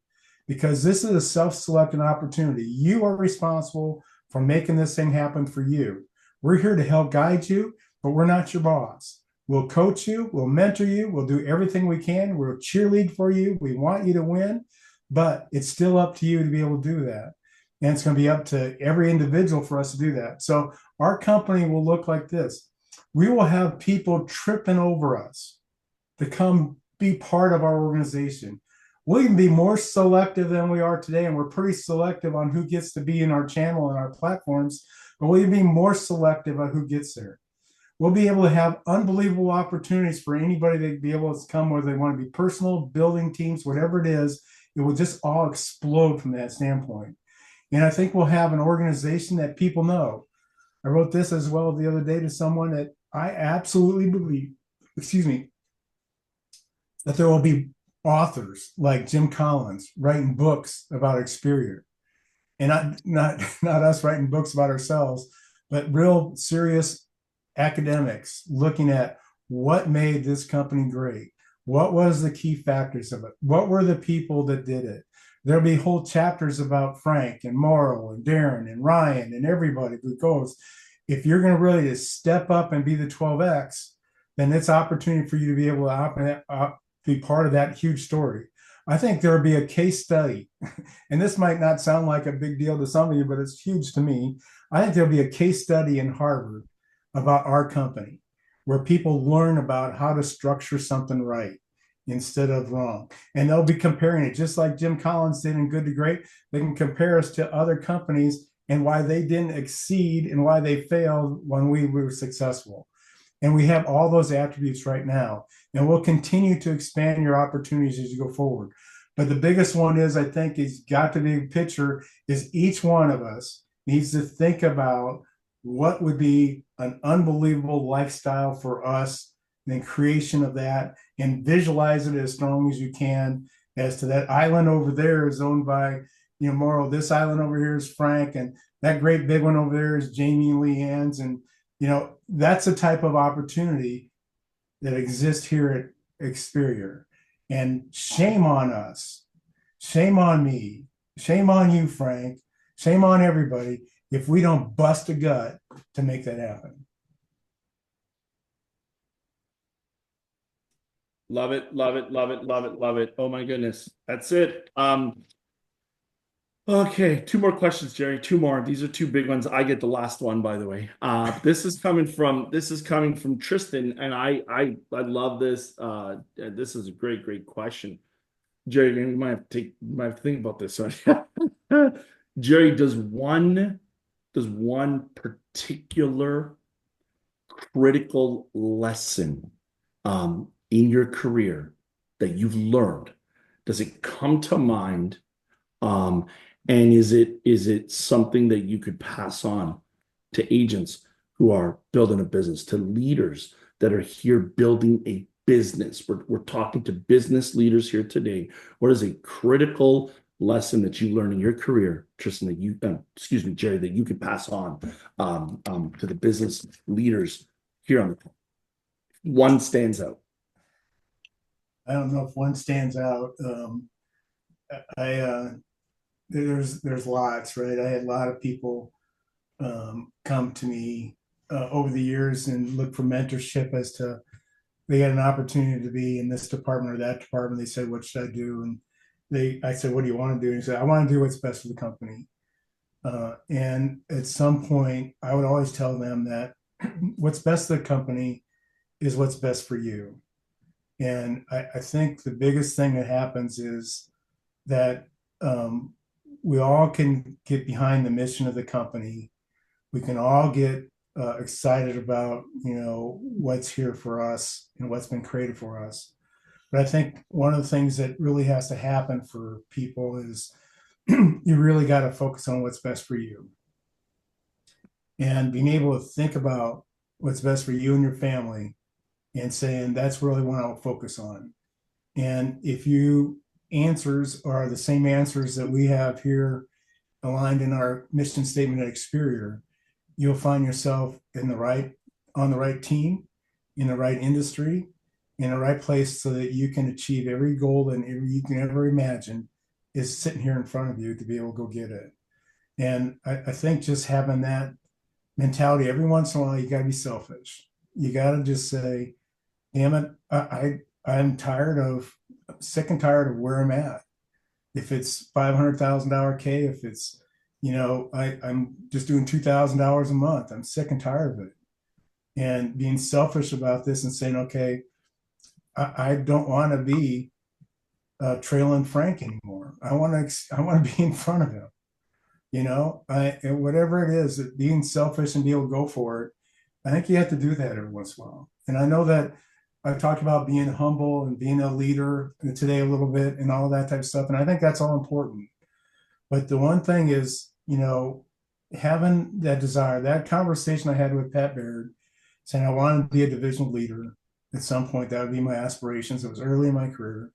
Because this is a self-selected opportunity. You are responsible for making this thing happen for you. We're here to help guide you, but we're not your boss. We'll coach you, we'll mentor you, we'll do everything we can. We'll cheerlead for you. We want you to win, but it's still up to you to be able to do that. And it's going to be up to every individual for us to do that. So our company will look like this. We will have people tripping over us to come be part of our organization. We'll even be more selective than we are today, and we're pretty selective on who gets to be in our channel and our platforms, but we'll even be more selective on who gets there. We'll be able to have unbelievable opportunities for anybody to be able to come, whether they want to be personal, building teams, whatever it is. It will just all explode from that standpoint. And I think we'll have an organization that people know. I wrote this as well the other day to someone that I absolutely believe, that there will be authors like Jim Collins writing books about Experior, and not us writing books about ourselves, but real serious academics looking at what made this company great. What was the key factors of it? What were the people that did it? There'll be whole chapters about Frank and Morrow and Darren and Ryan and everybody who goes. If you're going to really just step up and be the 12X, then it's opportunity for you to be able to be part of that huge story. I think there'll be a case study, and this might not sound like a big deal to some of you, but it's huge to me. I think there'll be a case study in Harvard about our company where people learn about how to structure something right instead of wrong. And they'll be comparing it just like Jim Collins did in Good to Great. They can compare us to other companies and why they didn't exceed and why they failed when we were successful. And we have all those attributes right now. And we'll continue to expand your opportunities as you go forward. But the biggest one is, I think, is got to be a picture is each one of us needs to think about what would be an unbelievable lifestyle for us, and creation of that, and visualize it as strong as you can as to that island over there is owned by, Morrow. This island over here is Frank, and that great big one over there is Jamie and Leanne's. And, that's a type of opportunity that exists here at Experior. And shame on us, shame on me, shame on you, Frank, shame on everybody if we don't bust a gut to make that happen. Love it, love it, love it, love it, love it. Oh my goodness. That's it. Okay, two more questions, Jerry. Two more. These are two big ones. I get the last one, by the way. This is coming from Tristan, and I love this. This is a great question. Jerry, you might have to think about this. Jerry, does one particular critical lesson in your career that you've learned, does it come to mind? And is it something that you could pass on to agents who are building a business, to leaders that are here building a business? We're talking to business leaders here today. What is a critical lesson that you learned in your career, Tristan, Jerry, that you could pass on to the business leaders here on the call? One stands out. I don't know if one stands out. There's lots, right? I had a lot of people come to me over the years and look for mentorship as to they had an opportunity to be in this department or that department. They said, "What should I do?" And I said, "What do you want to do?" And he said, "I want to do what's best for the company." And at some point, I would always tell them that what's best for the company is what's best for you. And I think the biggest thing that happens is that we all can get behind the mission of the company. We can all get excited about, what's here for us and what's been created for us. But I think one of the things that really has to happen for people is you really got to focus on what's best for you. And being able to think about what's best for you and your family and saying, that's really what I'll focus on. And if you answers are the same answers that we have here aligned in our mission statement at Experior, you'll find yourself on the right team, in the right industry, in the right place so that you can achieve every goal and you can ever imagine is sitting here in front of you to be able to go get it. And I think just having that mentality, every once in a while, you got to be selfish. You got to just say, damn it, I'm sick and tired of where I'm at. If it's $500,000 K, if it's I'm just doing $2,000 a month. I'm sick and tired of it. And being selfish about this and saying, okay, I don't want to be trailing Frank anymore. I want to be in front of him. And whatever it is, being selfish and be able to go for it. I think you have to do that every once in a while. And I know that I talked about being humble and being a leader today a little bit and all that type of stuff. And I think that's all important. But the one thing is, having that desire, that conversation I had with Pat Baird, saying I wanted to be a division leader at some point. That would be my aspirations. It was early in my career.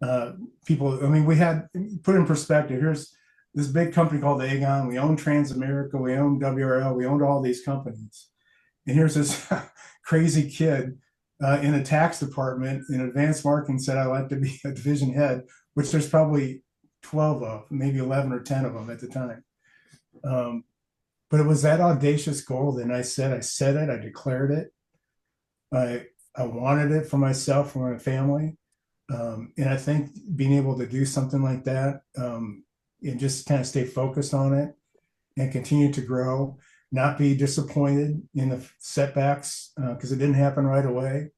We had, put in perspective, here's this big company called Aegon. We own Transamerica, we own WRL, we owned all these companies. And here's this crazy kid in a tax department in advanced marketing said, I'd like to be a division head, which there's probably 12 of, maybe 11 or 10 of them at the time. But it was that audacious goal. Then I said it, I declared it. I wanted it for myself, for my family. And I think being able to do something like that and just kind of stay focused on it and continue to grow, not be disappointed in the setbacks because it didn't happen right away.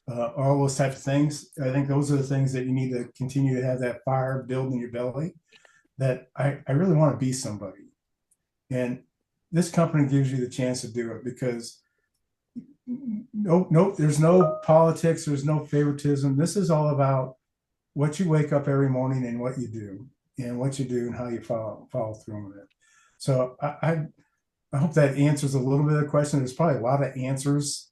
All those types of things. I think those are the things that you need to continue to have that fire build in your belly, that I really want to be somebody. And this company gives you the chance to do it because there's no politics, there's no favoritism. This is all about what you wake up every morning and what you do and how you follow through with it. So I hope that answers a little bit of the question. There's probably a lot of answers,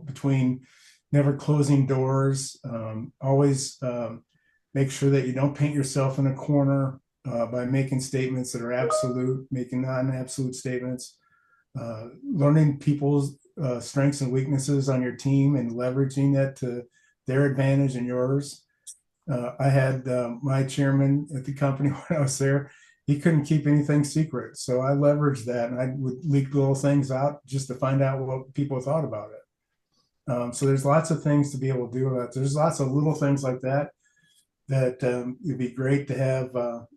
between never closing doors, always make sure that you don't paint yourself in a corner by making statements that are absolute, making non-absolute statements, learning people's strengths and weaknesses on your team and leveraging that to their advantage and yours. I had my chairman at the company when I was there. He couldn't keep anything secret. So I leveraged that and I would leak little things out just to find out what people thought about it. So there's lots of things to be able to do about it. There's lots of little things like that it'd be great to have, a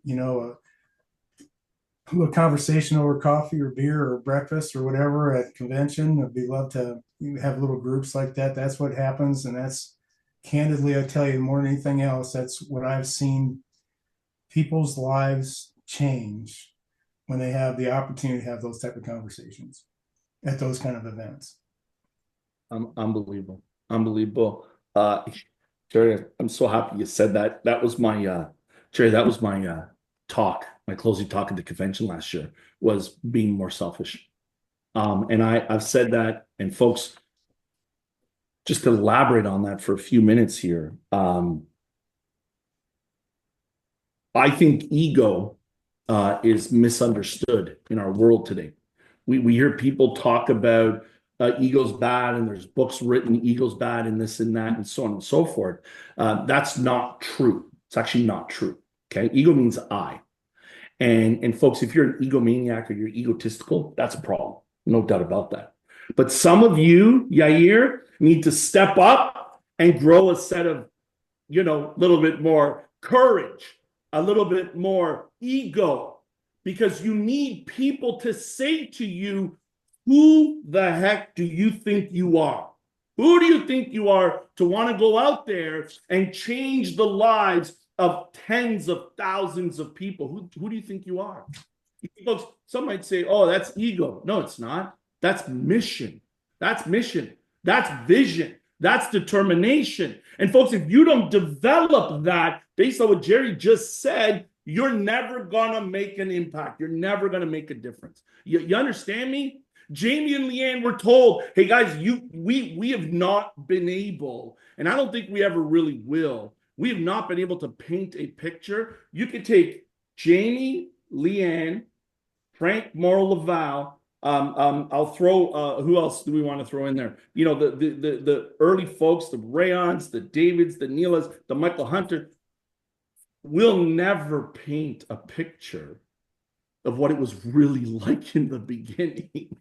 little conversation over coffee or beer or breakfast or whatever at convention. I'd be love to have little groups like that. That's what happens. And that's candidly, I tell you, more than anything else, that's what I've seen people's lives change when they have the opportunity to have those type of conversations at those kind of events. Unbelievable. Jerry, I'm so happy you said that. That was my Jerry, that was my talk, my closing talk at the convention last year, was being more selfish. And I've said that, and folks, just to elaborate on that for a few minutes here. I think ego is misunderstood in our world today. We hear people talk about ego's bad, and there's books written, ego's bad, and this and that, and so on and so forth. That's not true. It's actually not true. Okay, ego means I. And folks, if you're an egomaniac or you're egotistical, that's a problem. No doubt about that. But some of you, Yair, need to step up and grow a set of, little bit more courage, a little bit more ego, because you need people to say to you, who the heck do you think you are? Who do you think you are to want to go out there and change the lives of tens of thousands of people? Who do you think you are? Folks, some might say, oh, that's ego. No, it's not. That's mission. That's mission. That's vision. That's determination. And folks, if you don't develop that based on what Jerry just said, you're never going to make an impact. You're never going to make a difference. You understand me? Jamie and Leanne were told, hey guys, we have not been able, and I don't think we ever really will, we have not been able to paint a picture. You could take Jamie, Leanne, Frank, Morrill, Vahl. I'll throw, who else do we want to throw in there? The early folks, the Rayons, the Davids, the Neelas, the Michael Hunter. We'll never paint a picture of what it was really like in the beginning.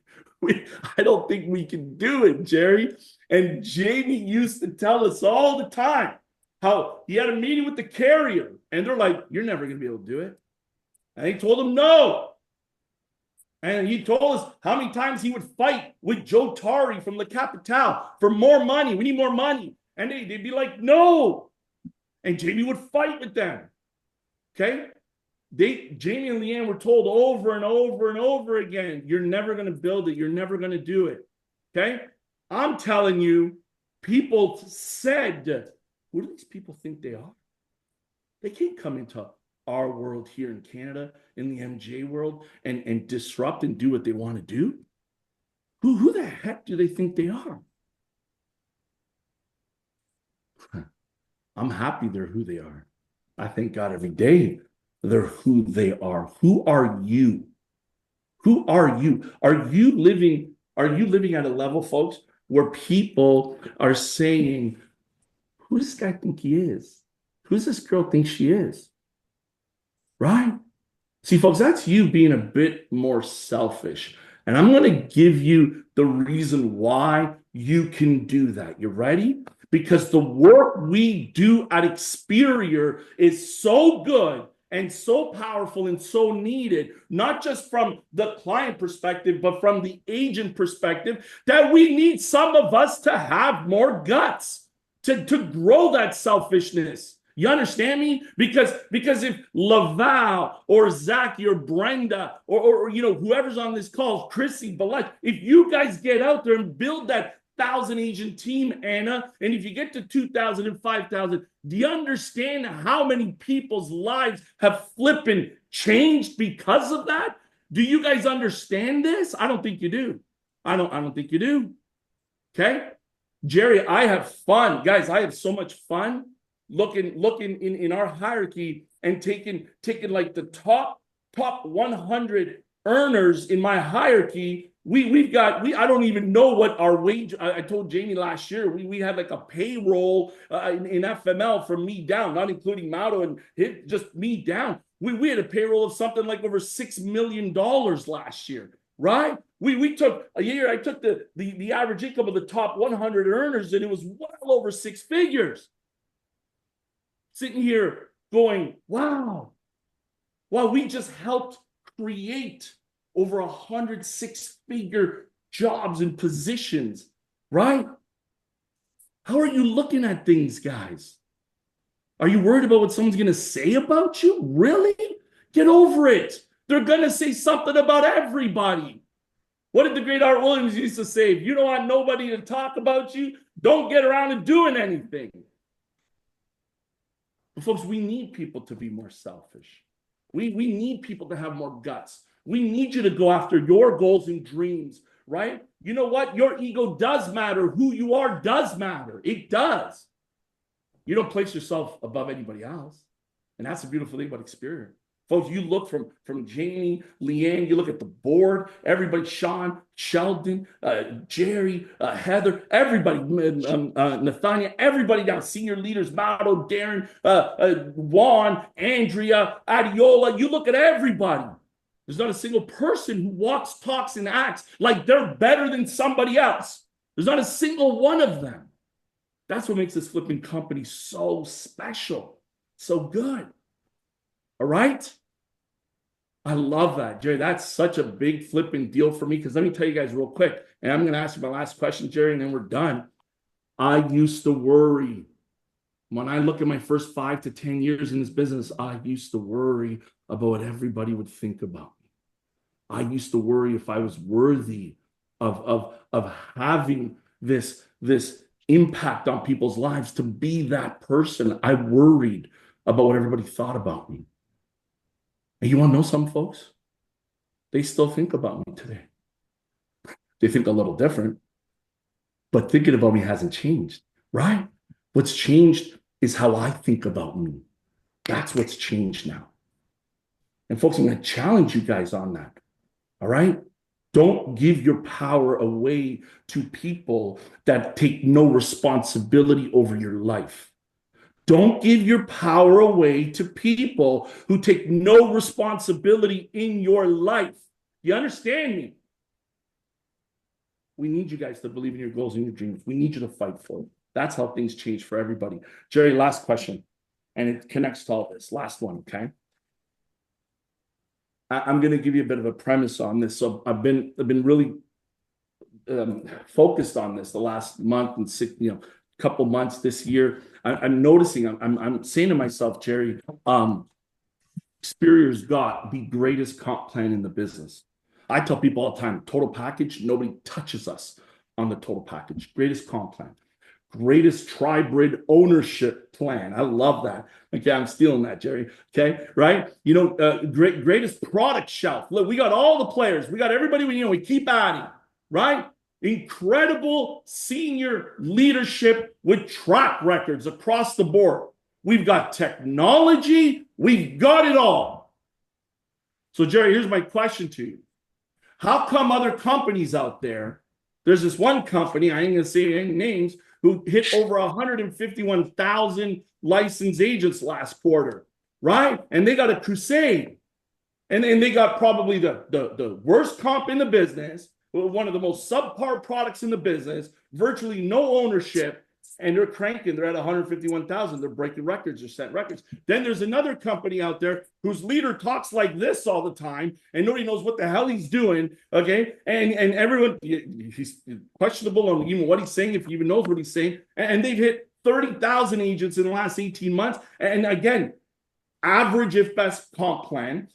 I don't think we can do it, Jerry. And Jamie used to tell us all the time how he had a meeting with the carrier, and they're like, you're never going to be able to do it. And he told him, no, And he told us how many times he would fight with Joe Tari from La Capitale for more money. We need more money. And they'd be like, no. And Jamie would fight with them. Okay? Jamie and Leanne were told over and over and over again, you're never going to build it. You're never going to do it. Okay? I'm telling you, people said, who do these people think they are? They can't come into our world here in Canada, in the MJ world, and disrupt and do what they want to do. Who the heck do they think they are? I'm happy they're who they are. I thank God every day they're who they are. Who are you? Who are you? Are you living at a level, folks, where people are saying, who does this guy think he is? Who does this girl think she is? Right? See, folks, that's you being a bit more selfish. And I'm going to give you the reason why you can do that. You ready? Because the work we do at Experior is so good and so powerful and so needed, not just from the client perspective, but from the agent perspective, that we need some of us to have more guts, to grow that selfishness. You understand me? Because if Vahl or Zach or Brenda or whoever's on this call, Chrissy, Balaj, if you guys get out there and build that 1,000 agent team, Anna, and if you get to 2,000 and 5,000, do you understand how many people's lives have flipping changed because of that? Do you guys understand this? I don't think you do. I don't think you do. Okay? Jerry, I have fun. Guys, I have so much fun looking in our hierarchy and taking like the top 100 earners in my hierarchy. I don't even know what our wage. I told Jamie last year we had like a payroll in FML from me down, not including Mauro and just me down. We had a payroll of something like over $6 million last year, right? We took a year. I took the average income of the top 100 earners, and it was well over six figures. Sitting here going, wow, we just helped create over 100 six-figure jobs and positions, right? How are you looking at things, guys? Are you worried about what someone's going to say about you? Really? Get over it. They're going to say something about everybody. What did the great Art Williams used to say? If you don't want nobody to talk about you, don't get around and doing anything. But folks, we need people to be more selfish. We need people to have more guts. We need you to go after your goals and dreams, right? You know what? Your ego does matter. Who you are does matter. It does. You don't place yourself above anybody else. And that's the beautiful thing about Experior. Folks, you look from Jamie, Leanne, you look at the board, everybody, Sean, Sheldon, Jerry, Heather, everybody, Nathania, everybody down, senior leaders, Mauro, Darren, Juan, Andrea, Adiola. You look at everybody. There's not a single person who walks, talks, and acts like they're better than somebody else. There's not a single one of them. That's what makes this flipping company so special, so good. All right? I love that, Jerry. That's such a big flipping deal for me, because let me tell you guys real quick, and I'm going to ask you my last question, Jerry, and then we're done. I used to worry. When I look at my first 5 to 10 years in this business, I used to worry about what everybody would think about me. I used to worry if I was worthy of having this impact on people's lives, to be that person. I worried about what everybody thought about me. And you want to know something, folks? They still think about me today. They think a little different, but thinking about me hasn't changed, right? What's changed is how I think about me. That's what's changed now. And folks, I'm going to challenge you guys on that, all right? Don't give your power away to people that take no responsibility over your life. Don't give your power away to people who take no responsibility in your life. You understand me? We need you guys to believe in your goals and your dreams. We need you to fight for it. That's how things change for everybody. Jerry, last question. And it connects to all this. Last one, okay? I'm going to give you a bit of a premise on this. So I've been really focused on this the last month and couple months this year. I'm noticing. I'm saying to myself, Jerry, Experior's got the greatest comp plan in the business. I tell people all the time, total package, nobody touches us on the total package. Greatest comp plan. Greatest tri-brid ownership plan. I love that. Okay, I'm stealing that, Jerry. Okay, right? You know, greatest product shelf. Look, we got all the players. We got everybody we need. We keep adding, right? Incredible senior leadership with track records across the board. We've got technology. We've got it all. So, Jerry, here's my question to you. How come other companies out there, there's this one company, I ain't going to say any names, who hit over 151,000 licensed agents last quarter, right? And they got a crusade. And they got probably the worst comp in the business, one of the most subpar products in the business, virtually no ownership, and they're cranking. They're at 151,000. They're breaking records. They're setting records. Then there's another company out there whose leader talks like this all the time, and nobody knows what the hell he's doing. Okay, and everyone, he's questionable on even what he's saying, if he even knows what he's saying. And they've hit 30,000 agents in the last 18 months. And again, average if best comp plan.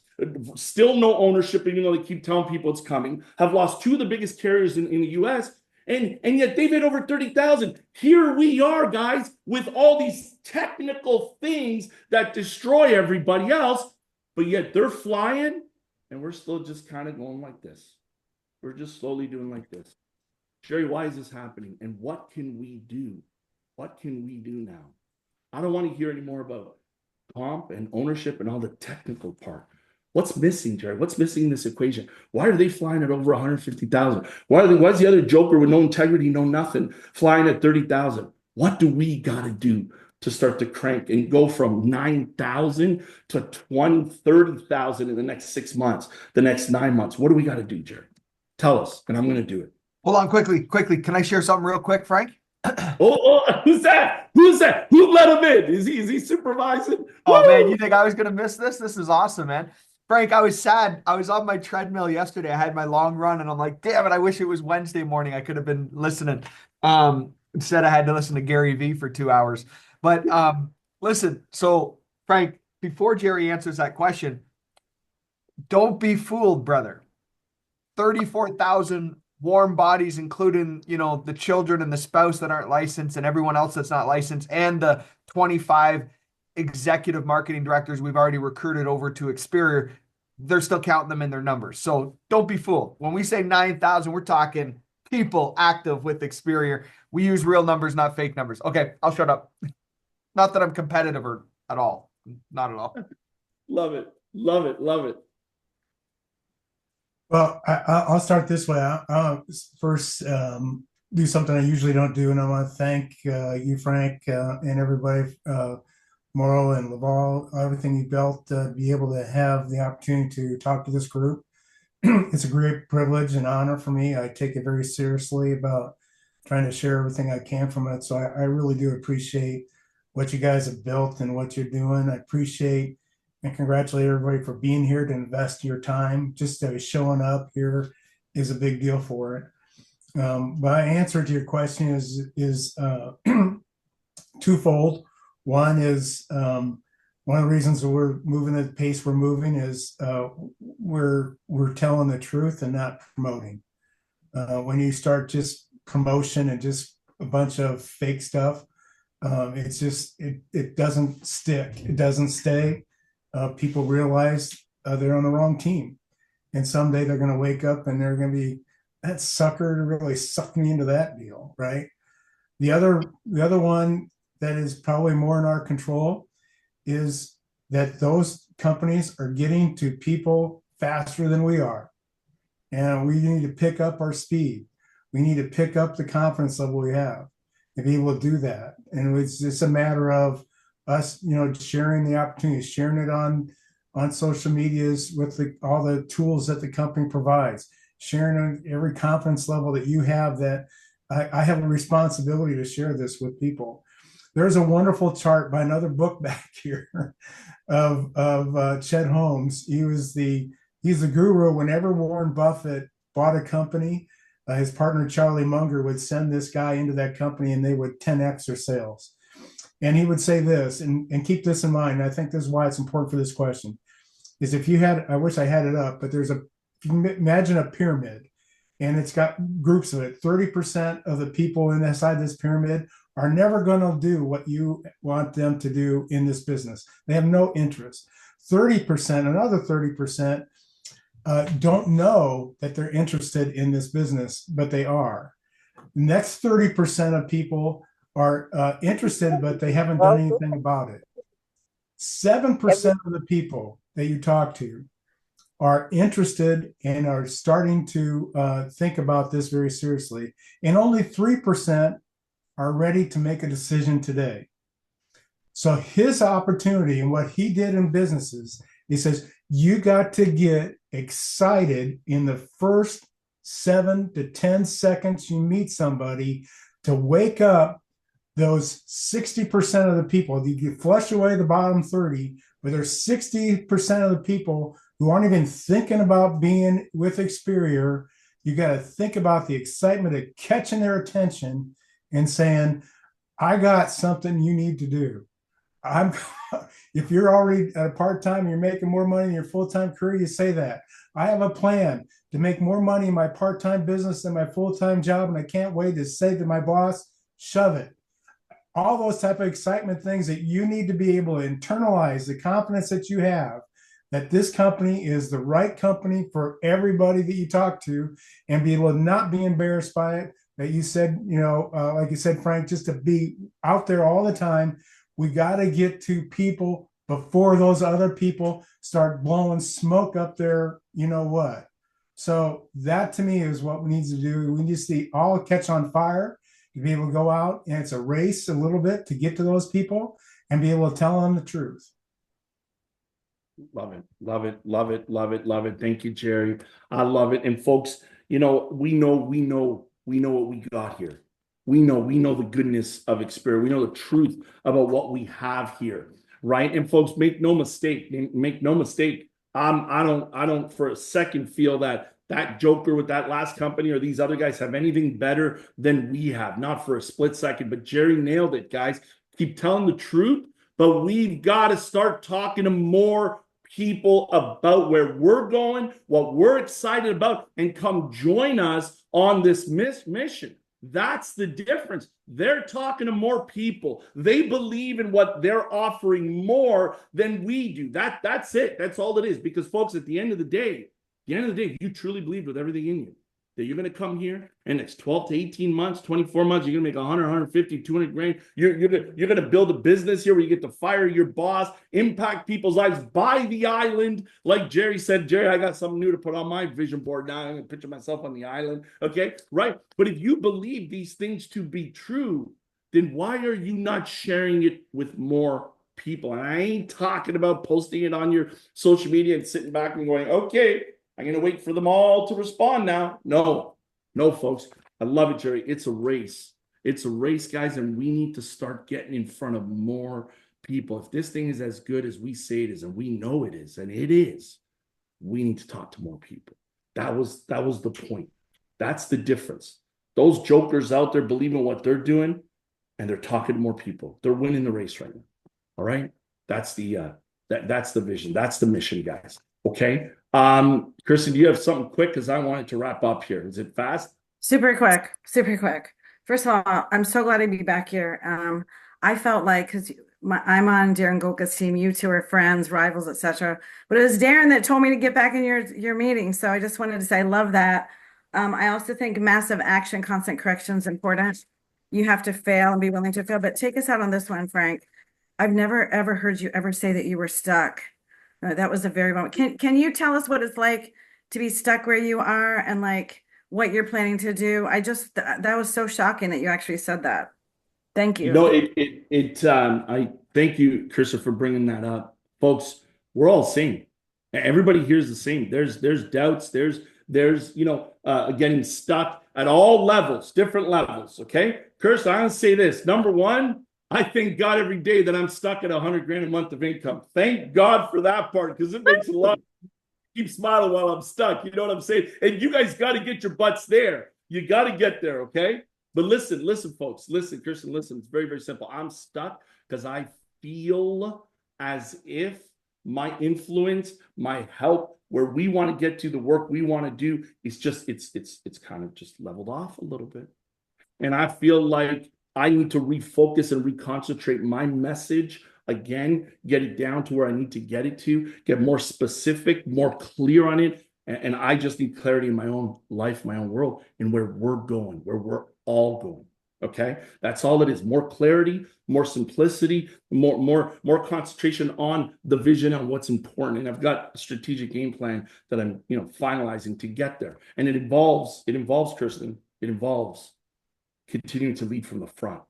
Still no ownership, even though they keep telling people it's coming. Have lost two of the biggest carriers in the U.S. And yet they've hit over 30,000. Here we are, guys, with all these technical things that destroy everybody else, but yet they're flying, and we're still just kind of going like this. We're just slowly doing like this. Jerry, why is this happening? And what can we do? What can we do now? I don't want to hear any more about comp and ownership and all the technical part. What's missing, Jerry? What's missing in this equation? Why are they flying at over 150,000? Why is the other joker with no integrity, no nothing, flying at 30,000? What do we got to do to start to crank and go from 9,000 to 20, 30,000 in the next 6 months, the next 9 months? What do we got to do, Jerry? Tell us, and I'm going to do it. Hold on, quickly. Can I share something real quick, Frank? Who's that? Who let him in? Is he supervising? Oh, man, you think I was going to miss this? This is awesome, man. Frank, I was sad. I was on my treadmill yesterday. I had my long run, and I'm like, damn it, I wish it was Wednesday morning. I could have been listening. Instead, I had to listen to Gary Vee for 2 hours. But listen, so Frank, before Jerry answers that question, don't be fooled, brother. 34,000 warm bodies, including, the children and the spouse that aren't licensed and everyone else that's not licensed, and the 25 executive marketing directors we've already recruited over to Experior, they're still counting them in their numbers. So don't be fooled. When we say 9,000, we're talking people active with Experior. We use real numbers, not fake numbers. Okay, I'll shut up. Not that I'm competitive or at all. Not at all. Love it. Love it. Love it. Well, I'll start this way. I'll first do something I usually don't do, and I want to thank you, Frank, and everybody, Morrow and Vahl, everything you built to be able to have the opportunity to talk to this group. It's a great privilege and honor for me. I take it very seriously about trying to share everything I can from it. So I really do appreciate what you guys have built and what you're doing. I appreciate and congratulate everybody for being here to invest your time. Just showing up here is a big deal for it. My answer to your question is twofold. One is one of the reasons that we're moving at the pace we're moving is we're telling the truth and not promoting. When you start just promotion and just a bunch of fake stuff, it's just it doesn't stick. It doesn't stay. People realize they're on the wrong team, and someday they're going to wake up and they're going to be, that sucker really sucked me into that deal, right? The other one that is probably more in our control is that those companies are getting to people faster than we are. And we need to pick up our speed. We need to pick up the confidence level we have and be able to do that. And it's just a matter of us, sharing the opportunity, sharing it on social medias with all the tools that the company provides, sharing on every confidence level that you have, that I have a responsibility to share this with people. There's a wonderful chart by another book back here of Chet Holmes. He He's the guru. Whenever Warren Buffett bought a company, his partner Charlie Munger would send this guy into that company and they would 10x their sales. And he would say this, and keep this in mind. I think this is why it's important for this question, is if you had, I wish I had it up, but if you imagine a pyramid and it's got groups of it, 30% of the people inside this pyramid are never going to do what you want them to do in this business. They have no interest. 30%, another 30%, don't know that they're interested in this business, but they are. The next 30% of people are interested, but they haven't done anything about it. 7% of the people that you talk to are interested and are starting to think about this very seriously. And only 3% are ready to make a decision today. So his opportunity and what he did in businesses, he says, you got to get excited in the first 7 to 10 seconds you meet somebody to wake up those 60% of the people. You can flush away the bottom 30, but there's 60% of the people who aren't even thinking about being with Experior. You got to think about the excitement of catching their attention and saying, I got something you need to do. If you're already at a part-time, you're making more money in your full-time career, you say that. I have a plan to make more money in my part-time business than my full-time job, and I can't wait to say to my boss, shove it. All those type of excitement things that you need to be able to internalize, the confidence that you have that this company is the right company for everybody that you talk to, and be able to not be embarrassed by it. That you said, like you said, Frank, just to be out there all the time. We got to get to people before those other people start blowing smoke up there, you know what. So that to me is what we need to do. We need to all catch on fire, to be able to go out, and it's a race a little bit to get to those people and be able to tell them the truth. Love it, love it, love it, love it, love it. Thank you, Jerry. I love it. And folks, we know what we got here. We know the goodness of Experior. We know the truth about what we have here, right? And folks, make no mistake. I don't for a second feel that joker with that last company or these other guys have anything better than we have. Not for a split second. But Jerry nailed it, guys. Keep telling the truth, but we've got to start talking to more people about where we're going, what we're excited about, and come join us on this mission. That's the difference. They're talking to more people. They believe in what they're offering more than we do. That's it. That's all it is. Because folks, at the end of the day, if you truly believe with everything in you that you're going to come here and it's 12 to 18 months, 24 months, you're going to make 100, 150, 200 grand. You're going to build a business here where you get to fire your boss, impact people's lives, buy the island. Like Jerry said, Jerry, I got something new to put on my vision board now. I'm going to picture myself on the island. Okay, right. But if you believe these things to be true, then why are you not sharing it with more people? And I ain't talking about posting it on your social media and sitting back and going, okay, I'm going to wait for them all to respond now. No, folks. I love it, Jerry. It's a race. It's a race, guys, and we need to start getting in front of more people. If this thing is as good as we say it is, and we know it is, and it is, we need to talk to more people. That was the point. That's the difference. Those jokers out there believe in what they're doing, and they're talking to more people. They're winning the race right now. All right? That's the that's the vision. That's the mission, guys. Okay? Kristen, do you have something quick? Because I wanted to wrap up here. Is it fast? Super quick. First of all, I'm so glad to be back here. I felt like, because I'm on Darren Golka's team, you two are friends, rivals, etc. But it was Darren that told me to get back in your meeting. So I just wanted to say I love that. I also think massive action, constant correction is important. You have to fail and be willing to fail. But take us out on this one, Frank. I've never, ever heard you ever say that you were stuck. That was a very moment. Can you tell us what it's like to be stuck where you are and like what you're planning to do? That was so shocking that you actually said that. Thank you. I thank you, Krista, for bringing that up. Folks, we're all same. Everybody here's the same. There's doubts. There's getting stuck at all levels, different levels. Okay, Krista, I'm gonna say this. Number one, I thank God every day that I'm stuck at 100 grand a month of income. Thank God for that part, because it makes a lot. keep smiling while I'm stuck. You know what I'm saying? And you guys got to get your butts there. You got to get there, okay? But listen, folks. Listen, Kirsten, listen. It's very, very simple. I'm stuck because I feel as if my influence, my help, where we want to get to, the work we want to do, is just it's kind of just leveled off a little bit. And I feel like I need to refocus and reconcentrate my message again, get it down to where I need to get it to, get more specific, more clear on it. And I just need clarity in my own life, my own world, and where we're going, where we're all going. Okay, that's all it is. More clarity, more simplicity, more concentration on the vision and what's important. And I've got a strategic game plan that I'm finalizing to get there. And it involves Kirsten, it involves continuing to lead from the front,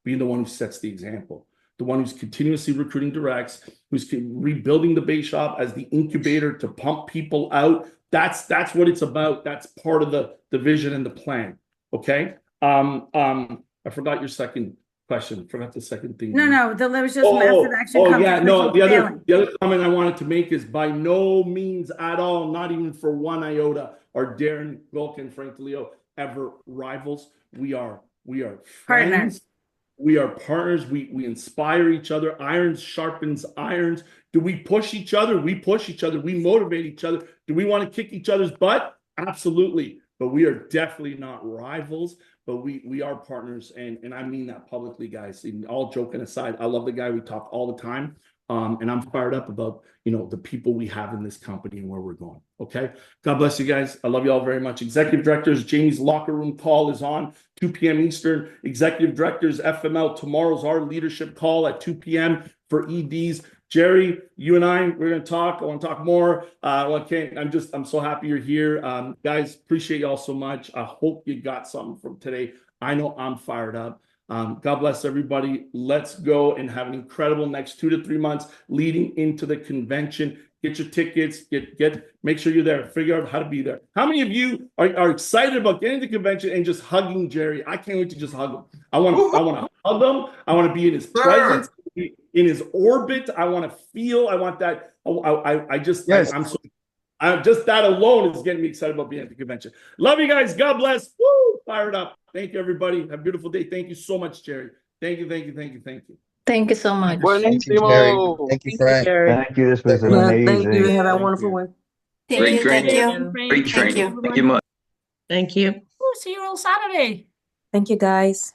being the one who sets the example, the one who's continuously recruiting directs, who's rebuilding the base shop as the incubator to pump people out. That's what it's about. That's part of the vision and the plan. Okay. I forgot your second question. Forgot the second thing. No, there was just massive action. Yeah, no. The other comment I wanted to make is by no means at all, not even for one iota, are Darren Golk and Frank Leo ever rivals. We are friends. Partners. We are partners. We inspire each other. Irons sharpens irons. Do we push each other? We push each other. We motivate each other. Do we want to kick each other's butt? Absolutely. But we are definitely not rivals. But we are partners, and I mean that publicly, guys. And all joking aside, I love the guy. We talk all the time, and I'm fired up about the people we have in this company and where we're going. Okay, God bless you guys. I love you all very much. Executive directors, Jamie's locker room call is on 2 p.m. Eastern. Executive directors, FML. Tomorrow's our leadership call at 2 p.m. for EDs. Jerry, you and I, we're going to talk. I want to talk more. I'm so happy you're here. Guys, appreciate y'all so much. I hope you got something from today. I know I'm fired up. God bless everybody. Let's go and have an incredible next 2 to 3 months leading into the convention. Get your tickets, make sure you're there. Figure out how to be there. How many of you are excited about getting to the convention and just hugging Jerry? I can't wait to just hug him. I want to hug him. I want to be in his presence, in his orbit. I want to feel. I want that. I'm just that alone is getting me excited about being at the convention. Love you guys. God bless. Woo! Fired up. Thank you, everybody. Have a beautiful day. Thank you so much, Jerry. Thank you. Thank you so much. Thank you, Jerry. Thank you, Frank. Thank you. This was amazing. Thank you. Have a wonderful one. Thank you. Great training. Thank you much. Thank you. We'll see you on Saturday. Thank you, guys.